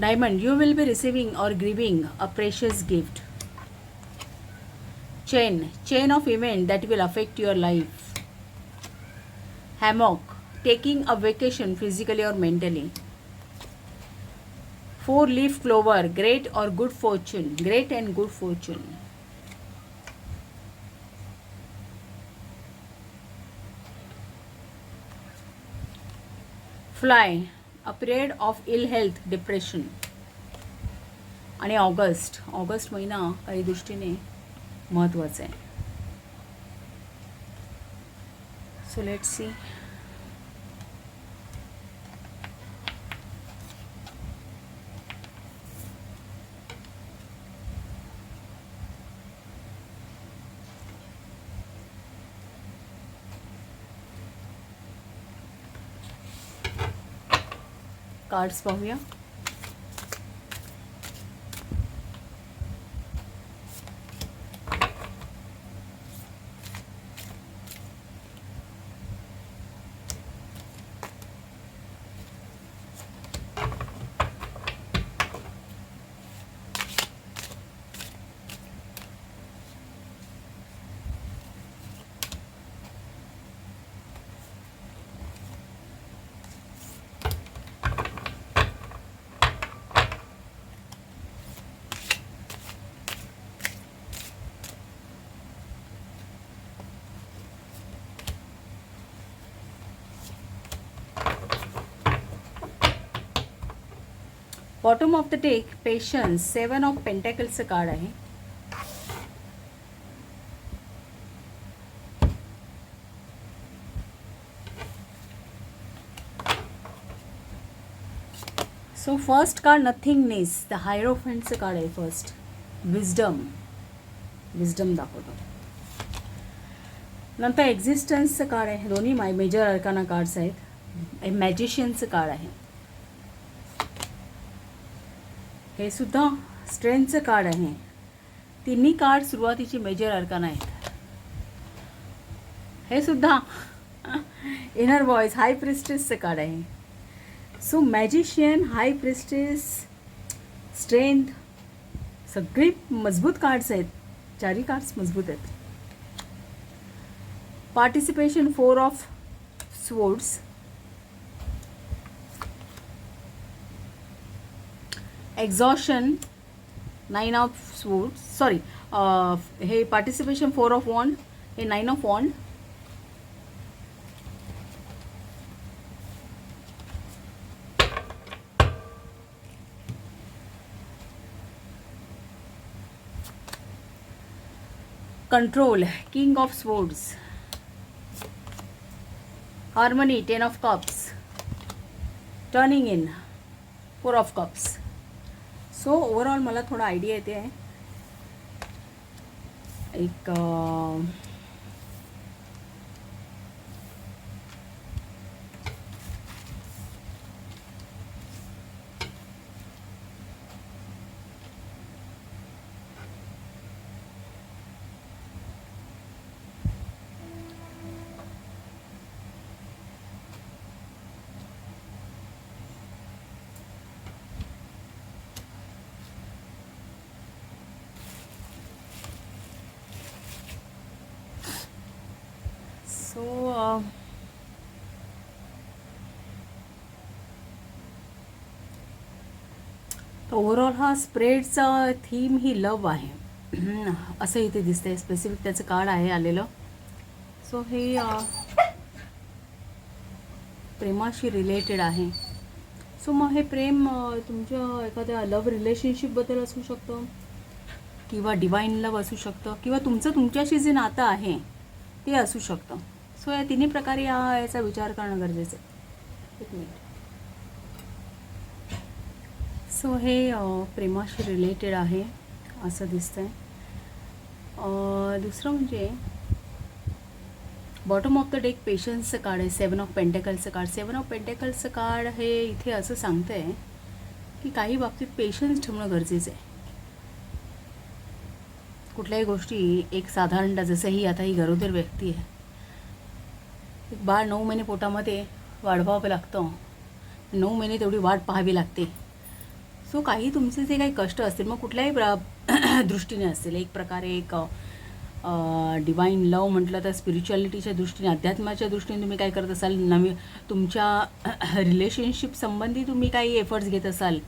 Diamond, you will be receiving or giving a precious gift. Chain of event that will affect your life. Hammock, taking a vacation physically or mentally. 4-leaf clover, great or good fortune, great and good fortune. Fly, a period of ill health, depression. आणि August महिना काही दृष्टीने महत्त्वाचा आहे. So let's see. Cards पाहूया. Bottom of the deck, patience, 7 of पेंटॅकल्सचं card आहे. So first card nothingness, the हायरोफंटचं कार्ड आहे. फर्स्ट विजडम दाखवतो. नंतर एक्झिस्टन्सचं कार्ड आहे. दोन्ही मेजर अर्काना कार्ड्स आहेत. मॅजिशियनचं कार्ड आहे. हे सुद्धा स्ट्रेंथचं कार्ड आहे. तिन्ही कार्ड सुरुवातीची मेजर अर्काना आहेत. हे सुद्धा इनर वॉइस, हाय प्रिस्टेसचं कार्ड आहे. So magician, high priestess, strength, सगळी मजबूत कार्ड्स आहेत. चारही कार्ड्स मजबूत आहेत. Participation, 4 of swords. Exhaustion, 9 of swords. Sorry, हे पार्टिसिपेशन 4 ऑफ वॉन्ड, हे 9 of wand. Control, king of swords. Harmony, 10 of cups. Turning in, 4 of cups. So overall मला थोडा आयडिया येते आहे. एक ओव्हरऑल हा स्प्रेडचा थीम ही लव आहे असं इथे दिसतंय. स्पेसिफिक त्याचं कार्ड आहे आलेलं. सो हे प्रेमाशी रिलेटेड आहे. सो मग हे प्रेम तुमच्या एखाद्या लव्ह रिलेशनशिपबद्दल असू शकतं किंवा डिवाइन लव्ह असू शकतं किंवा तुमच्याशी जे नातं आहे ते असू शकतं. सो या तिन्ही प्रकारे याचा विचार करणं गरजेचं आहे. एक मिनिट. सो हे प्रेमाशी रिलेटेड आहे असं दिसतंय. दुसरं म्हणजे बॉटम ऑफ द डेक पेशन्सचं कार्ड आहे. 7 ऑफ पेंटेकल्सचं कार्ड. 7 ऑफ पेंटेकल्सचं कार्ड हे इथे असं सांगतंय की काही बाबतीत पेशन्स ठेवणं गरजेचं आहे. कुठल्याही गोष्टी एक साधारणतः जसं ही आता ही गरोदर व्यक्ती आहे, एक बाळ 9 महिने पोटामध्ये वाढवावं लागतं. 9 महिने तेवढी वाट पाहावी लागते. सो काही तुमचे जे काही कष्ट असतील मग कुठल्याही दृष्टीने असतील, एक प्रकारे एक डिवाइन लव म्हटलं तर स्पिरिच्युअलिटीच्या दृष्टीने, अध्यात्माच्या दृष्टीने तुम्ही काय करत असाल, तुमच्या रिलेशनशिप संबंधी तुम्ही काही एफर्ट्स घेत असाल,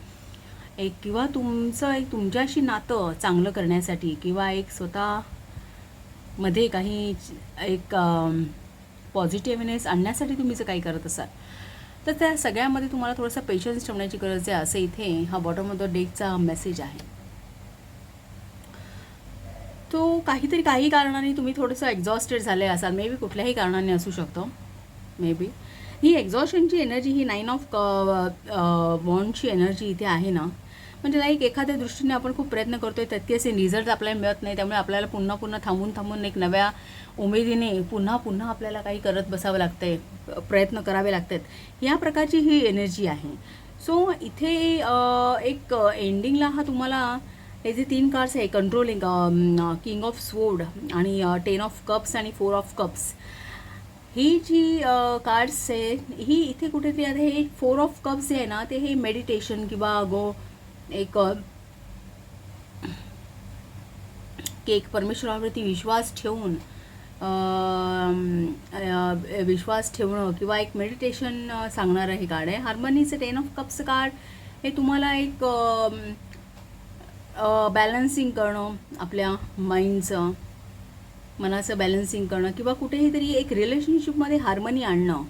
एक किंवा तुमच्याशी नातं चांगलं करण्यासाठी किंवा एक स्वतःमध्ये काही एक पॉझिटिव्हनेस आणण्यासाठी तुम्ही जर काही करत असाल तर त्या सगळ्यामध्ये तुम्हाला थोडासा पेशन्स ठेवण्याची गरज आहे असं इथे हा बॉटम ऑफ द डेकचा मेसेज आहे. तो काही कारणाने तुम्ही थोडंसं एक्झॉस्टेड झाले असाल, मे बी कुठल्याही कारणाने असू शकतो. मे बी ही एक्झॉस्शनची एनर्जी, ही 9 ऑफ वॉन्डची एनर्जी इथे आहे ना, म्हणजे लाईक एखाद्या दृष्टीने आपण खूप प्रयत्न करतोय, तितकेसे रिझल्ट आपल्याला मिळत नाही, त्यामुळे आपल्याला पुन्हा थांबून एक नव्या उमेदीने पुन्हा आपल्याला काही करत बसावं लागतंय, प्रयत्न करावे लागतात, या प्रकारची ही एनर्जी आहे. सो इथे एक एंडिंगला हा तुम्हाला हे जे 3 कार्ड्स आहे, कंट्रोलिंग, किंग ऑफ स्वोर्ड आणि 10 ऑफ कप्स आणि 4 ऑफ कप्स, ही जी कार्ड्स आहे ही इथे कुठेतरी आहे. हे 4 ऑफ कप्स जे आहे ना ते हे मेडिटेशन किंवा एक परमेश्वरावरती विश्वास ठेवणं किंवा एक मेडिटेशन सांगणारं हे कार्ड आहे. हार्मनीचं 10 ऑफ कप्सचं कार्ड हे तुम्हाला एक बॅलन्सिंग करणं, आपल्या माइंडचं, मनाचं बॅलन्सिंग करणं किंवा कुठेही तरी एक रिलेशनशिपमध्ये हार्मनी आणणं,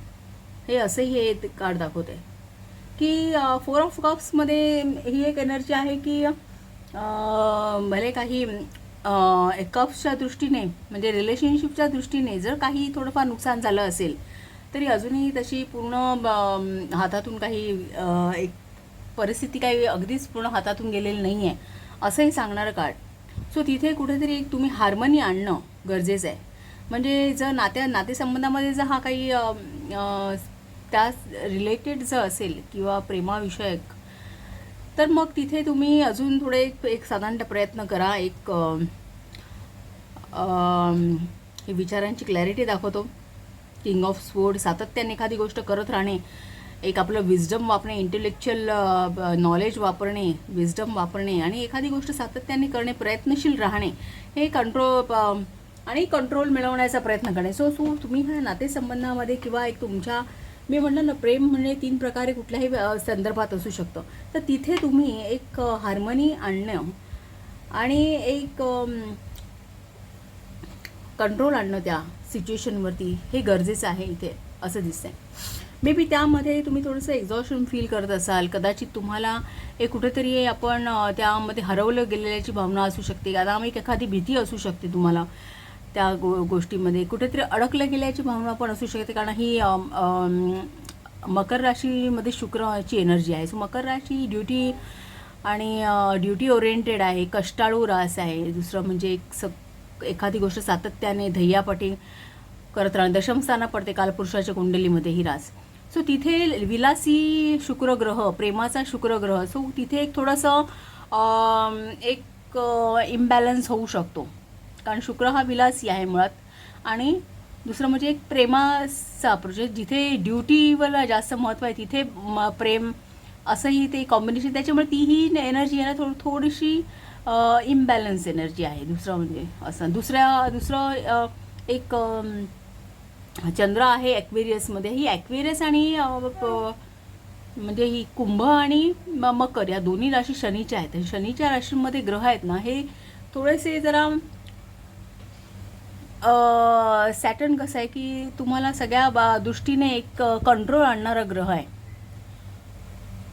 हे असंही हे कार्ड दाखवत आहे. की 4 ऑफ कप्समध्ये ही एक एनर्जी आहे की भले काही कप्सच्या दृष्टीने म्हणजे रिलेशनशिपच्या दृष्टीने जर काही थोडंफार नुकसान झालं असेल तरी अजूनही तशी पूर्ण हातातून काही एक परिस्थिती काही अगदीच पूर्ण हातातून गेलेली नाही आहे असंही सांगणारं कार्ड. सो तिथे कुठेतरी एक तुम्ही हार्मनी आणणं गरजेचं आहे. म्हणजे जर नातेसंबंधामध्ये जर हा काही त्या रिलेटेड जर असेल किंवा प्रेमाविषयक, तर मग तिथे तुम्ही अजून थोडे एक साधारणतः प्रयत्न करा. एक हे विचारांची क्लॅरिटी दाखवतो. किंग ऑफ स्वोर्ड, सातत्याने एखादी गोष्ट करत राहणे, एक आपलं विजडम वापरणे, इंटेलेक्च्युअल नॉलेज वापरणे, विजडम वापरणे आणि एखादी गोष्ट सातत्याने करणे, प्रयत्नशील राहणे, हे कंट्रोल मिळवण्याचा प्रयत्न करणे. सो तुम्ही ह्या नातेसंबंधामध्ये किंवा एक तुमच्या, मी म्हणलं ना, प्रेम म्हणजे 3 प्रकारे कुठल्याही संदर्भात असू शकतं, तर तिथे तुम्ही एक हार्मनी आणणं आणि एक कंट्रोल आणणं त्या सिच्युएशनवरती, हे गरजेचं आहे इथे असं दिसतंय. मे बी त्यामध्ये तुम्ही थोडंसं एक्झॉशन फील करत असाल, कदाचित तुम्हाला एक कुठेतरी आपण त्यामध्ये हरवलं गेलेल्याची भावना असू शकते, अनामिक एखादी भीती असू शकते, तुम्हाला त्या गोष्टीमध्ये कुठेतरी अडकलं गेल्याची भावना पण असू शकते, कारण ही मकर राशीमध्ये शुक्राची एनर्जी आहे. सो मकर राशी ड्युटी आणि ड्युटी ओरिएंटेड आहे, कष्टाळू रास आहे. दुसरं म्हणजे एखादी गोष्ट सातत्याने ध्येयापाठी करत राहणं, दशमस्थाना पडते कालपुरुषाच्या कुंडलीमध्ये ही रास. सो तिथे विलासी शुक्रग्रह, प्रेमाचा शुक्रग्रह, सो तिथे एक थोडंसं एक इम्बॅलन्स होऊ शकतो, कारण शुक्र हा विलासी आहे मुळात. आणि दुसरं म्हणजे एक प्रेमाचा प्रोजेक्ट, जिथे ड्युटीवर जास्त महत्त्व आहे तिथे प्रेम, असंही ते कॉम्बिनेशन, त्याच्यामुळे तीही एनर्जी आहे ना थोडीशी इम्बॅलन्स एनर्जी आहे. दुसरं म्हणजे असं दुसरं एक चंद्र आहे ॲक्वेरियसमध्ये. ही ॲक्वेरियस आणि म्हणजे ही कुंभ आणि मकर या दोन्ही राशी शनीच्या आहेत. आणि शनीच्या राशींमध्ये ग्रह आहेत ना, हे थोडेसे जरा सॅटर्न कसं आहे की तुम्हाला सगळ्या दृष्टीने एक कंट्रोल आणणारा ग्रह आहे.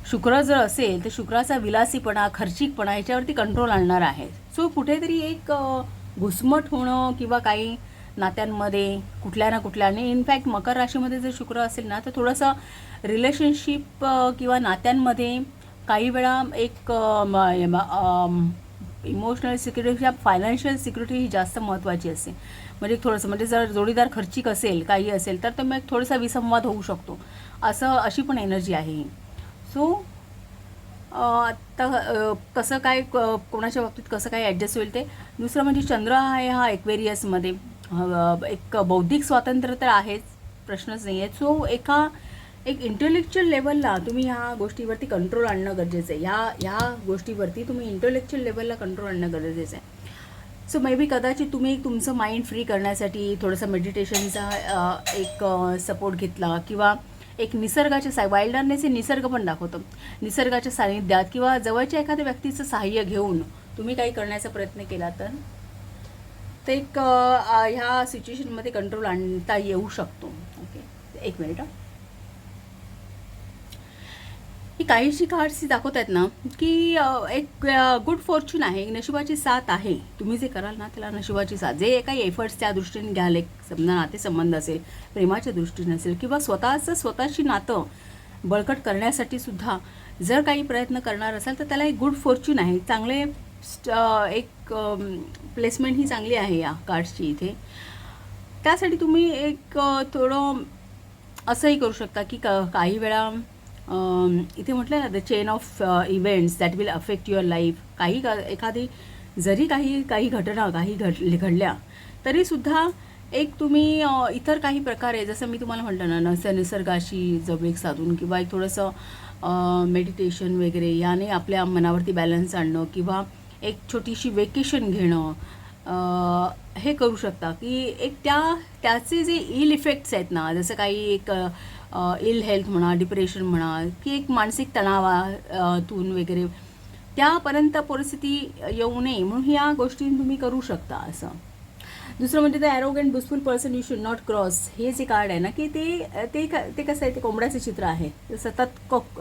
शुक्र जर असेल तर शुक्राचा विलासीपणा, खर्चिकपणा ह्याच्यावरती कंट्रोल आणणार आहे. सो कुठेतरी एक घुसमट होणं किंवा काही नात्यांमध्ये कुठल्या ना कुठल्या, आणि इनफॅक्ट मकर राशीमध्ये जर शुक्र असेल ना तर थोडंसं रिलेशनशिप किंवा नात्यांमध्ये काही वेळा एक इमोशनल सिक्युरिटी या फायनान्शियल सिक्युरिटी ही जास्त महत्त्वाची असते. म्हणजे थोडंसं म्हणजे जर जोडीदार खर्चिक असेल, काही असेल तर मग थोडासा विसंवाद होऊ शकतो. अशी पण एनर्जी आहे ही. सो आता कसं काय कोणाच्या बाबतीत कसं काय ॲडजस्ट होईल ते. दुसरं म्हणजे चंद्र आहे हा एक्वेरियसमध्ये. एक बौद्धिक स्वातंत्र्य तर आहेच, प्रश्नच नाही आहे. सो एक इंटेलेक्च्युअल लेवलला तुम्ही ह्या गोष्टीवरती कंट्रोल आणणं गरजेचं आहे. ह्या गोष्टीवरती तुम्ही इंटेलेक्च्युअल लेवलला कंट्रोल आणणं गरजेचं आहे. सो मे बी कदाचित तुम्ही तुमचं माइंड फ्री करण्यासाठी थोडंसं मेडिटेशनचा एक सपोर्ट घेतला, किंवा एक निसर्गाच्या वाईल्डनेस हे निसर्ग पण दाखवतो. निसर्गाच्या सानिध्यात किंवा जवळच्या एखाद्या व्यक्तीचं सहाय्य घेऊन तुम्ही काही करण्याचा प्रयत्न केला तर ते एक ह्या सिच्युएशनमध्ये कंट्रोल आणता येऊ शकतो. ओके, एक मिनिट. ही काहीशी कार्ड्स दाखवत आहेत ना की एक गुड फॉर्च्यून आहे, नशिबाची साथ आहे. तुम्ही जे कराल ना त्याला नशिबाची साथ, जे काही एफर्ट्स त्या दृष्टीने घ्याल, एक समजा नातेसंबंध असेल, प्रेमाच्या दृष्टीने असेल, किंवा स्वतःची नातं बळकट करण्यासाठी सुद्धा जर काही प्रयत्न करणार असाल तर त्याला एक गुड फॉर्च्यून आहे. चांगले एक प्लेसमेंट ही चांगली आहे या कार्ड्सची इथे. त्यासाठी तुम्ही एक थोडं असंही करू शकता की काही वेळा इथे म्हटलं ना, the chain of events that will affect your life. एखादी जरी काही घटना घडल्या तरीसुद्धा एक तुम्ही इतर काही प्रकारे, जसं मी तुम्हाला म्हटलं ना, निसर्गाशी जवळीक साधून किंवा एक थोडंसं मेडिटेशन वगैरे याने आपल्या मनावरती बॅलन्स आणणं, किंवा एक छोटीशी वेकेशन घेणं, हे करू शकता. की एक त्याचे जे इल इफेक्ट्स आहेत ना, जसं काही एक इल हेल्थ म्हणा, डिप्रेशन म्हणा, की एक मानसिक तणावातून वगैरे त्यापर्यंत परिस्थिती येऊ नये म्हणून ह्या गोष्टी तुम्ही करू शकता. असं दुसरं म्हणजे the arrogant boastful person you should not cross, हे जे कार्ड आहे ना की ते कसं आहे, ते कोंबड्याचं चित्र आहे. सतत कुक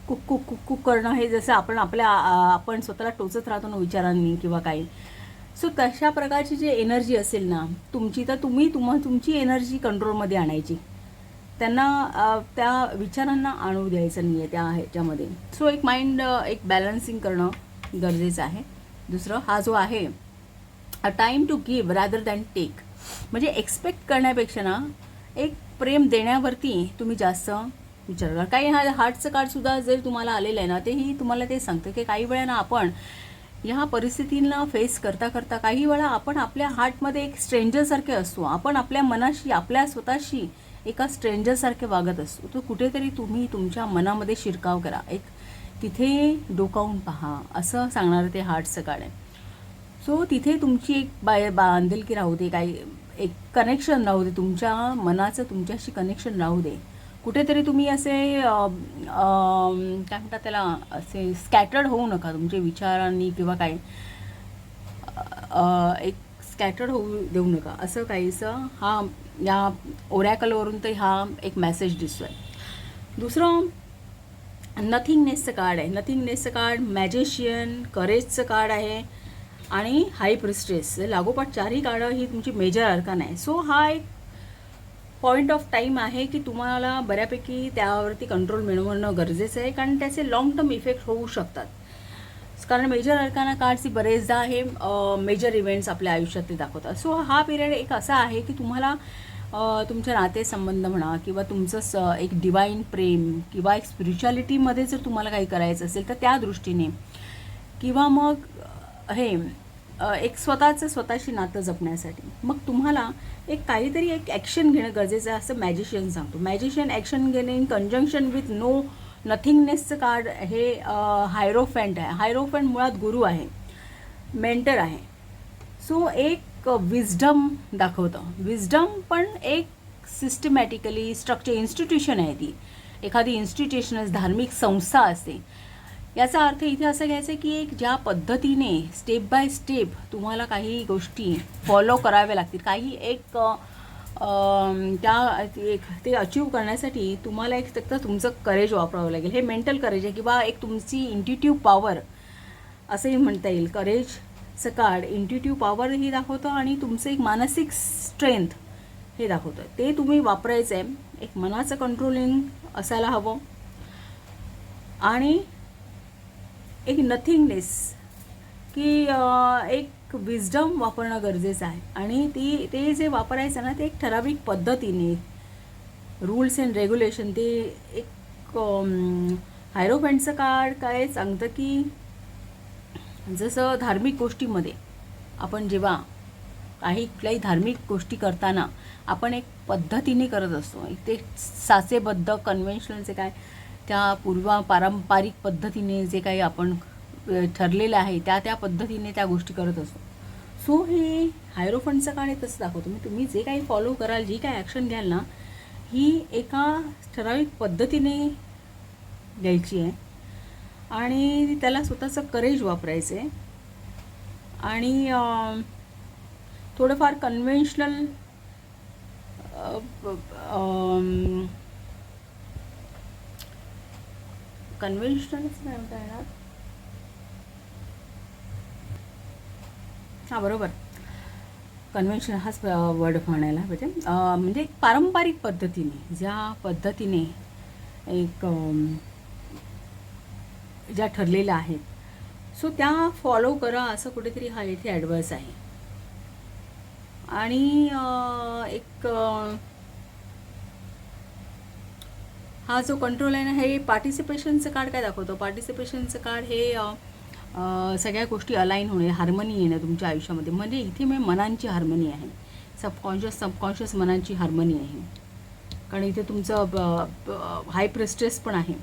कुक कुक करणं, हे जसं आपण स्वतःला टोचत राहतो ना विचारांनी किंवा काही. सो तशा प्रकारची जी एनर्जी असेल ना तुमची, तर तुमची एनर्जी कंट्रोलमध्ये आणायची. त्यांना त्या विचारांना आणू द्यायचं नाही आहे त्या ह्याच्यामध्ये. सो एक माइंड एक बॅलन्सिंग करणं गरजेचं आहे. दुसरं हा जो आहे a time to give rather than take, म्हणजे एक्सपेक्ट करण्यापेक्षा ना एक प्रेम देण्यावरती तुम्ही जास्त विचार करा. काही हार्टचं कार्डसुद्धा जर तुम्हाला आलेलं आहे ना, तेही तुम्हाला ते सांगतं की काही वेळा ना आपण ह्या परिस्थितींना फेस करता करता काही वेळा आपण आपल्या हार्टमध्ये एक स्ट्रेंजरसारखे असतो. आपण आपल्या मनाशी, आपल्या स्वतःशी एका स्ट्रेंजरसारखे वागत असतो. तो कुठेतरी तुम्ही तुमच्या मनामध्ये शिरकाव करा, एक तिथे डोकावून पहा, असं सांगणारं ते हार्टचं कार्ड आहे. सो तिथे तुमची एक बांधिलकी राहू दे, काही एक कनेक्शन राहू दे, तुमच्या मनाचं तुमच्याशी कनेक्शन राहू दे. कुठेतरी तुम्ही असे काय म्हणतात त्याला, असे स्कॅटर्ड होऊ नका तुमच्या विचारांनी किंवा काही एक स्कॅटर्ड होऊ देऊ नका, असं काहीसं हा या ओरॅकलवरून तर हा एक मेसेज दिसतो आहे. दुसरं नथिंगनेसचं कार्ड आहे. नथिंगनेसचं कार्ड मॅजिशियन, करेजचं कार्ड आहे आणि हाय प्रिस्टेस. लागोपाठ चारही कार्ड ही तुमची मेजर अर्कान आहे. सो हा एक पॉईंट ऑफ टाईम आहे की तुम्हाला बऱ्यापैकी त्यावरती कंट्रोल मिळवणं गरजेचं आहे, कारण त्याचे लॉंग टर्म इफेक्ट होऊ शकतात. कारण मेजर अर्काना कार्डची बरेचदा हे मेजर इव्हेंट्स आपल्या आयुष्यात ते दाखवतात. सो हा पिरियड एक असा आहे की तुम्हाला तुमच्या नातेसंबंध म्हणा किंवा तुमचं एक डिवाईन प्रेम किंवा एक स्पिरिच्युअलिटीमध्ये जर तुम्हाला काही करायचं असेल तर त्या दृष्टीने, किंवा मग हे एक स्वतःशी नातं जपण्यासाठी मग तुम्हाला एक काहीतरी एक ॲक्शन घेणं गरजेचं आहे, असं मॅजिशियन सांगतो. मॅजिशियन ॲक्शन घेणे इन कंजंक्शन विथ नथिंगनेसचं कार्ड हे हायरोफंट आहे. हायरोफंट मुळात गुरु आहे, मेंटर आहे. सो एक विजडम दाखवतं. विजडम पण एक सिस्टमॅटिकली स्ट्रक्चर इन्स्टिट्यूशन आहे, ती एखादी इन्स्टिट्यूशन्स धार्मिक संस्था असते. याचा अर्थ इथे असं घ्यायचं आहे की एक ज्या पद्धतीने स्टेप बाय स्टेप तुम्हाला काही गोष्टी फॉलो कराव्या लागतील, काही एक ते अचीव करण्यासाठी तुम्हाला एक फक्त तुमचं करेज वापरावं लागेल. हे मेंटल करेज आहे किंवा एक तुमची इंट्युटिव्ह पॉवर असंही म्हणता येईल. करेजचं कार्ड इंट्युटिव्ह पॉवर ही दाखवतं आणि तुमचं एक मानसिक स्ट्रेंथ हे दाखवतं. ते तुम्ही वापरायचं आहे. एक मनाचं कंट्रोलिंग असायला हवं आणि एक नथिंगनेस की एक विजडम वापरणं गरजेचं आहे. आणि ते जे वापरायचं ना ते एक ठराविक पद्धतीने रूल्स अँड रेग्युलेशन. ते एक हायरोफंटचं कार्ड काय सांगतं की जसं धार्मिक गोष्टीमध्ये आपण जेव्हा कुठल्याही धार्मिक गोष्टी करताना आपण एक पद्धतीने करत असतो. ते साचेबद्ध कन्व्हेन्शनल जे काय त्या पारंपरिक पद्धतीने जे काही आपण ठरलेलं आहे त्या पद्धतीने त्या गोष्टी करत असतो. सो हे हायरोफंटचं कार्ड तसं दाखवतो. तुम्ही जे काही फॉलो कराल, जी काही ॲक्शन घ्याल ना, ही एका ठराविक पद्धतीने घ्यायची आहे आणि त्याला स्वतःचं करेज वापरायचं आहे आणि थोडंफार कन्व्हेन्शनल कन्व्हेन्शनलच नाही म्हणता येणार. हां बरोबर, कन्व्हेन्शनल हाच वर्ड म्हणायला पाहिजे. म्हणजे पारंपरिक पद्धतीने ज्या पद्धतीने एक ज्या ठरलेल्या आहेत सो त्या फॉलो करा असं कुठेतरी हा इथे ॲडवाइस आहे. आणि एक हा जो कंट्रोल आहे ना, हे पार्टिसिपेशनचं कार्ड काय दाखवतं. पार्टिसिपेशनचं कार्ड हे सगळ्या गोष्टी अलाईन होणे, हार्मनी येणं तुमच्या आयुष्यामध्ये. म्हणजे इथे मनांची हार्मनी आहे, सबकॉन्शियस मनांची हार्मनी आहे. कारण इथे तुमचं हाय प्रेस्टेस पण आहे.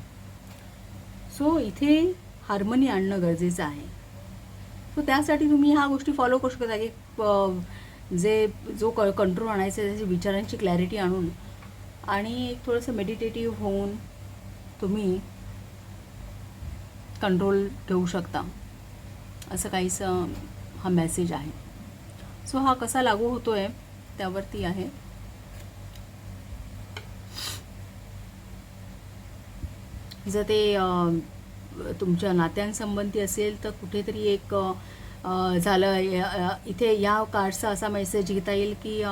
सो इथे हार्मनी आणणं गरजेचं आहे. सो त्यासाठी तुम्ही ह्या गोष्टी फॉलो करू शकता की जो कंट्रोल आणायचा त्याची विचारांची क्लॅरिटी आणून आणि एक थोडंसं मेडिटेटिव्ह होऊन तुम्ही कंट्रोल घेऊ शकता, असं काहीसं हा मेसेज आहे. सो हा कसा लागू होतो आहे त्यावरती आहे. जर ते तुमच्या नात्यांसंबंधी असेल तर कुठेतरी एक झालं. इथे या कार्डचा असा मेसेज घेता येईल की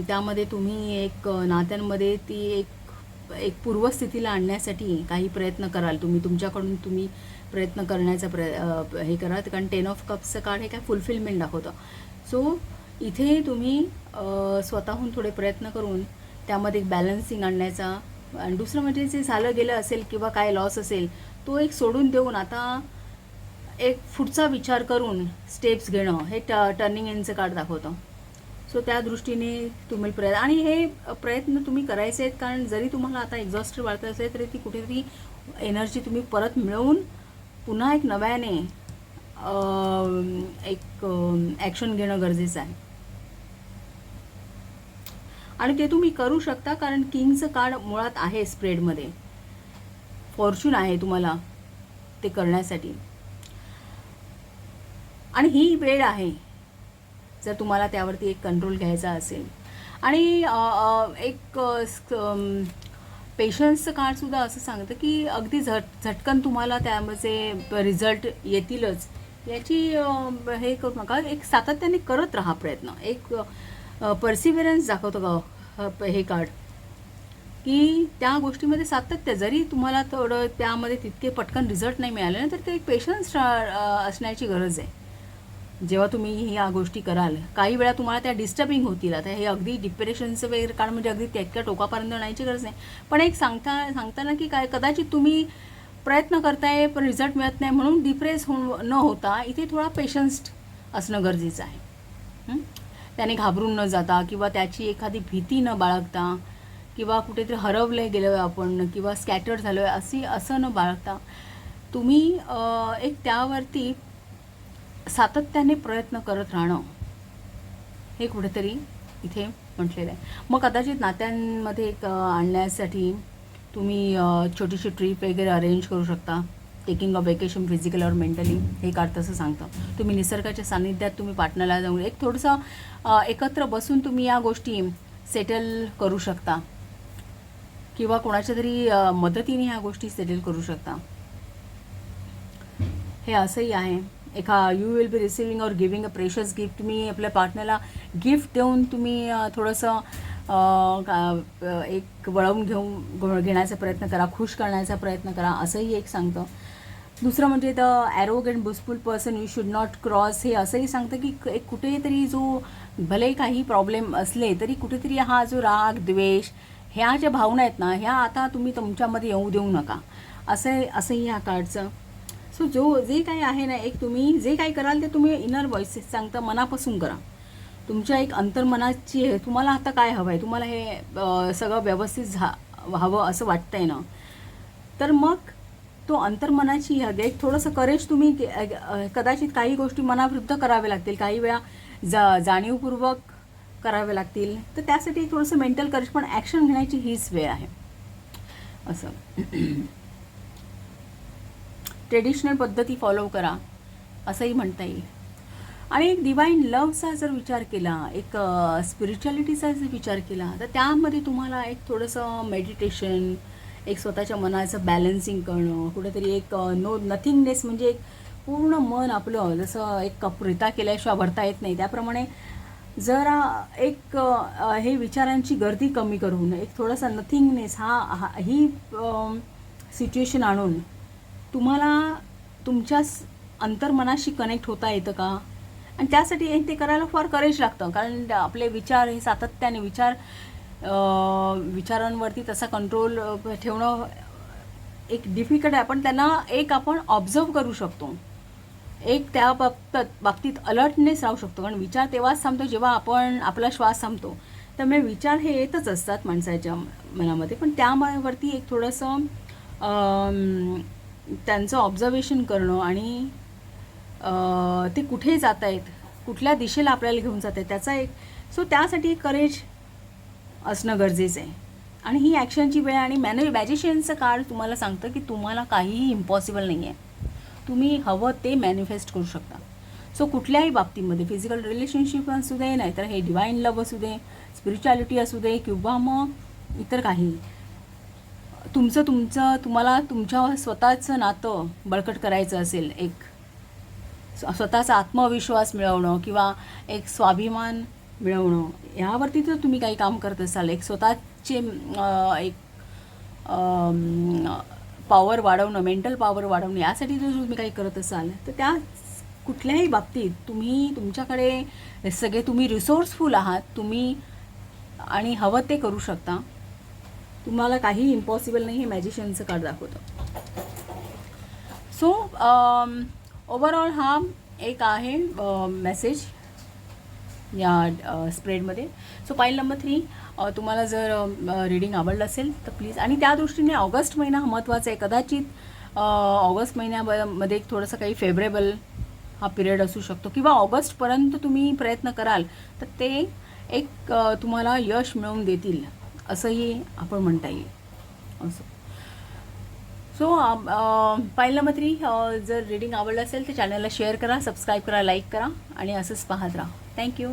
त्यामध्ये तुम्ही एक नात्यांमध्ये ती एक पूर्वस्थितीला आणण्यासाठी काही प्रयत्न कराल. तुमच्याकडून तुम्ही प्रयत्न करण्याचा हे करा. कारण 10 ऑफ कप्सचं कार्ड हे काय फुलफिलमेंट दाखवतं. सो इथे तुम्ही स्वतःहून थोडे प्रयत्न करून त्यामध्ये एक बॅलन्सिंग आणण्याचा. आणि दुसरं म्हणजे जे झालं गेलं असेल किंवा काय लॉस असेल तो एक सोडून देऊन आता एक पुढचा विचार करून स्टेप्स घेणं हे टर्निंग इनचं कार्ड दाखवतं. सो त्या दृष्टीने तुम्ही आणि हे प्रयत्न तुम्ही करायचे आहेत. कारण जरी तुम्हाला आता एक्झॉस्टेड वाटत असेल तरी ती कुठेतरी एनर्जी तुम्ही परत मिळवून पुन्हा एक नव्याने एक ॲक्शन घेणं गरजेचं आहे. आणि ते तुम्ही करू शकता कारण किंगचं कार्ड मुळात आहे स्प्रेडमध्ये. फॉर्च्यून आहे तुम्हाला ते करण्यासाठी. आणि ही वेळ आहे जर तुम्हाला त्यावरती एक कंट्रोल घ्यायचा असेल. आणि एक पेशन्सचं कार्डसुद्धा असं सांगतं की अगदी झटकन तुम्हाला त्यामध्ये रिझल्ट येतीलच याची हे करू नका. एक सातत्याने करत राहा प्रयत्न. एक पर्सिव्हरन्स दाखवतं हे कार्ड की त्या गोष्टीमध्ये सातत्य. जरी तुम्हाला थोडं त्यामध्ये तितके पटकन रिझल्ट नाही मिळाले ना तर ते एक पेशन्स असण्याची गरज आहे. जेव्हा तुम्ही ह्या गोष्टी कराल काही वेळा तुम्हाला त्या डिस्टर्बिंग होतील. आता हे अगदी डिप्रेशनचं वगैरे कारण म्हणजे अगदी त्याच्या टोकापर्यंत जाण्याची गरज नाही. पण एक सांगताना की काय कदाचित तुम्ही प्रयत्न करताय पण रिझल्ट मिळत नाही म्हणून डिप्रेस न होता इथे थोडा पेशन्स असणं गरजेचं आहे. त्याने घाबरून न जाता किंवा त्याची एखादी भीती न बाळगता किंवा कुठेतरी हरवले गेलो आपण किंवा स्कॅटर्ड झालो आहे असं न बाळगता तुम्ही एक त्यावरती सातत्याने प्रयत्न करत राहणं हे कुठेतरी इथे म्हटलेलं आहे. मग कदाचित नात्यांमध्ये एक आणण्यासाठी तुम्ही छोटीशी ट्रीप वगैरे अरेंज करू शकता. टेकिंग अ वेकेशन फिजिकल और मेंटली, हे कार्ड तसं सांगतं. तुम्ही निसर्गाच्या सानिध्यात तुम्ही पार्टनरला जाऊन एक थोडंसं एकत्र बसून तुम्ही या गोष्टी सेटल करू शकता किंवा कोणाच्या तरी मदतीने ह्या गोष्टी सेटल करू शकता. हे असंही आहे. यू विल बी रिसिविंग और गिविंग अ प्रेशस गिफ्ट. तुम्ही आपल्या पार्टनरला गिफ्ट देऊन तुम्ही थोडंसं एक वळवून घेण्याचा प्रयत्न करा, खुश करण्याचा प्रयत्न करा, असंही एक सांगतं. दुसरं म्हणजे the arrogant boastful person you should not cross, हे असंही सांगतं की एक कुठेतरी जो भले काही प्रॉब्लेम असले तरी कुठेतरी हा जो राग द्वेष ह्या ज्या भावना आहेत ना, ह्या आता तुम्ही तुमच्यामध्ये येऊ देऊ नका, असंही ह्या कार्डचं. सो जे काही आहे ना, एक तुम्ही जे काही कराल ते तुम्ही इनर व्हॉइसेस सांगता, मनापासून करा. तुमच्या एक अंतर्मनाची आहे, तुम्हाला आता काय हवं आहे, तुम्हाला हे सगळं व्यवस्थित हवं असं वाटतंय ना, तर मग तो अंतर्मनाची एक थोडंसं करेज तुम्ही कदाचित काही गोष्टी मनाविरुद्ध कराव्या लागतील, काही वेळा जाणीवपूर्वक कराव्या लागतील, तर त्यासाठी थोडंसं मेंटल करेज पण ॲक्शन घेण्याची हीच वेळ आहे असं. ट्रेडिशनल पद्धती फॉलो करा असंही म्हणता येईल. आणि एक डिवाईन लव्हचा जर विचार केला, एक स्पिरिच्युअलिटीचा जर विचार केला, तर त्यामध्ये तुम्हाला एक थोडंसं मेडिटेशन, एक स्वतःच्या मनाचं बॅलन्सिंग करणं, कुठेतरी एक नथिंगनेस, म्हणजे एक पूर्ण मन आपलं जसं एक कप रिता केल्याशिवाय भरता येत नाही, त्याप्रमाणे जरा एक हे विचारांची गर्दी कमी करून एक थोडासा नथिंगनेस ही सिच्युएशन आणून तुम्हाला तुमच्या अंतर्मनाशी कनेक्ट होता येतं का. आणि त्यासाठी ते करायला फार करेज लागतं, कारण आपले विचार हे सातत्याने विचारांवरती तसा कंट्रोल ठेवणं एक डिफिकल्ट आहे. पण त्यांना एक आपण ऑब्झर्व करू शकतो, एक त्या बाबतीत अलर्टनेस राहू शकतो, कारण विचार तेव्हाच थांबतो जेव्हा आपण आपला श्वास थांबतो. त्यामुळे विचार हे येतच असतात माणसाच्या मनामध्ये, पण त्यावरती एक थोडंसं त्यांचं ऑब्झर्वेशन करणं आणि ते कुठे जात आहेत, कुठल्या दिशेला आपल्याला घेऊन जात आहेत, त्याचा एक त्यासाठी करेज असणं गरजेचं आहे. आणि ही ॲक्शनची वेळ. आणि मॅजिशियनचं कार्ड तुम्हाला सांगतं की तुम्हाला काहीही इम्पॉसिबल नाही आहे, तुम्ही हवं ते मॅनिफेस्ट करू शकता. कुठल्याही बाबतीमध्ये, फिजिकल रिलेशनशिप असू दे, नाहीतर हे डिवाईन लव्ह असू दे, स्पिरिच्युअलिटी असू दे, किंवा मग इतर काही, तुम्हाला तुमच्या स्वतःचं नातं बळकट करायचं असेल, एक स्वतःचा आत्मविश्वास मिळवणं किंवा एक स्वाभिमान मिळवणं, ह्यावरती जर तुम्ही काही काम करत असाल, एक स्वतःचे एक पॉवर वाढवणं, मेंटल पॉवर वाढवणं, यासाठी जर तुम्ही काही करत असाल, तर त्या कुठल्याही बाबतीत तुमच्याकडे सगळे तुम्ही रिसोर्सफुल आहात, तुम्ही आणि हवं ते करू शकता. तुम्हाला काही इम्पॉसिबल नाही, हे मॅजिशियनचं कार्ड दाखवतं. ओव्हरऑल हा एक आहे मेसेज या स्प्रेडमध्ये. पाईल नंबर 3, तुम्हाला जर रीडिंग आवडलं असेल तर प्लीज. आणि त्या दृष्टीने ऑगस्ट महिना हा महत्त्वाचा आहे. कदाचित ऑगस्ट महिन्यामध्ये एक थोडंसं काही फेवरेबल हा पिरियड असू शकतो, किंवा ऑगस्टपर्यंत तुम्ही प्रयत्न कराल तर ते एक तुम्हाला यश मिळवून देतील, असंही आपण म्हणता येईल असं. पाईल नंबर 3, जर रीडिंग आवडलं असेल तर चॅनलला शेअर करा, सबस्क्राईब करा, लाईक करा आणि असंच पाहत राहा. थँक्यू.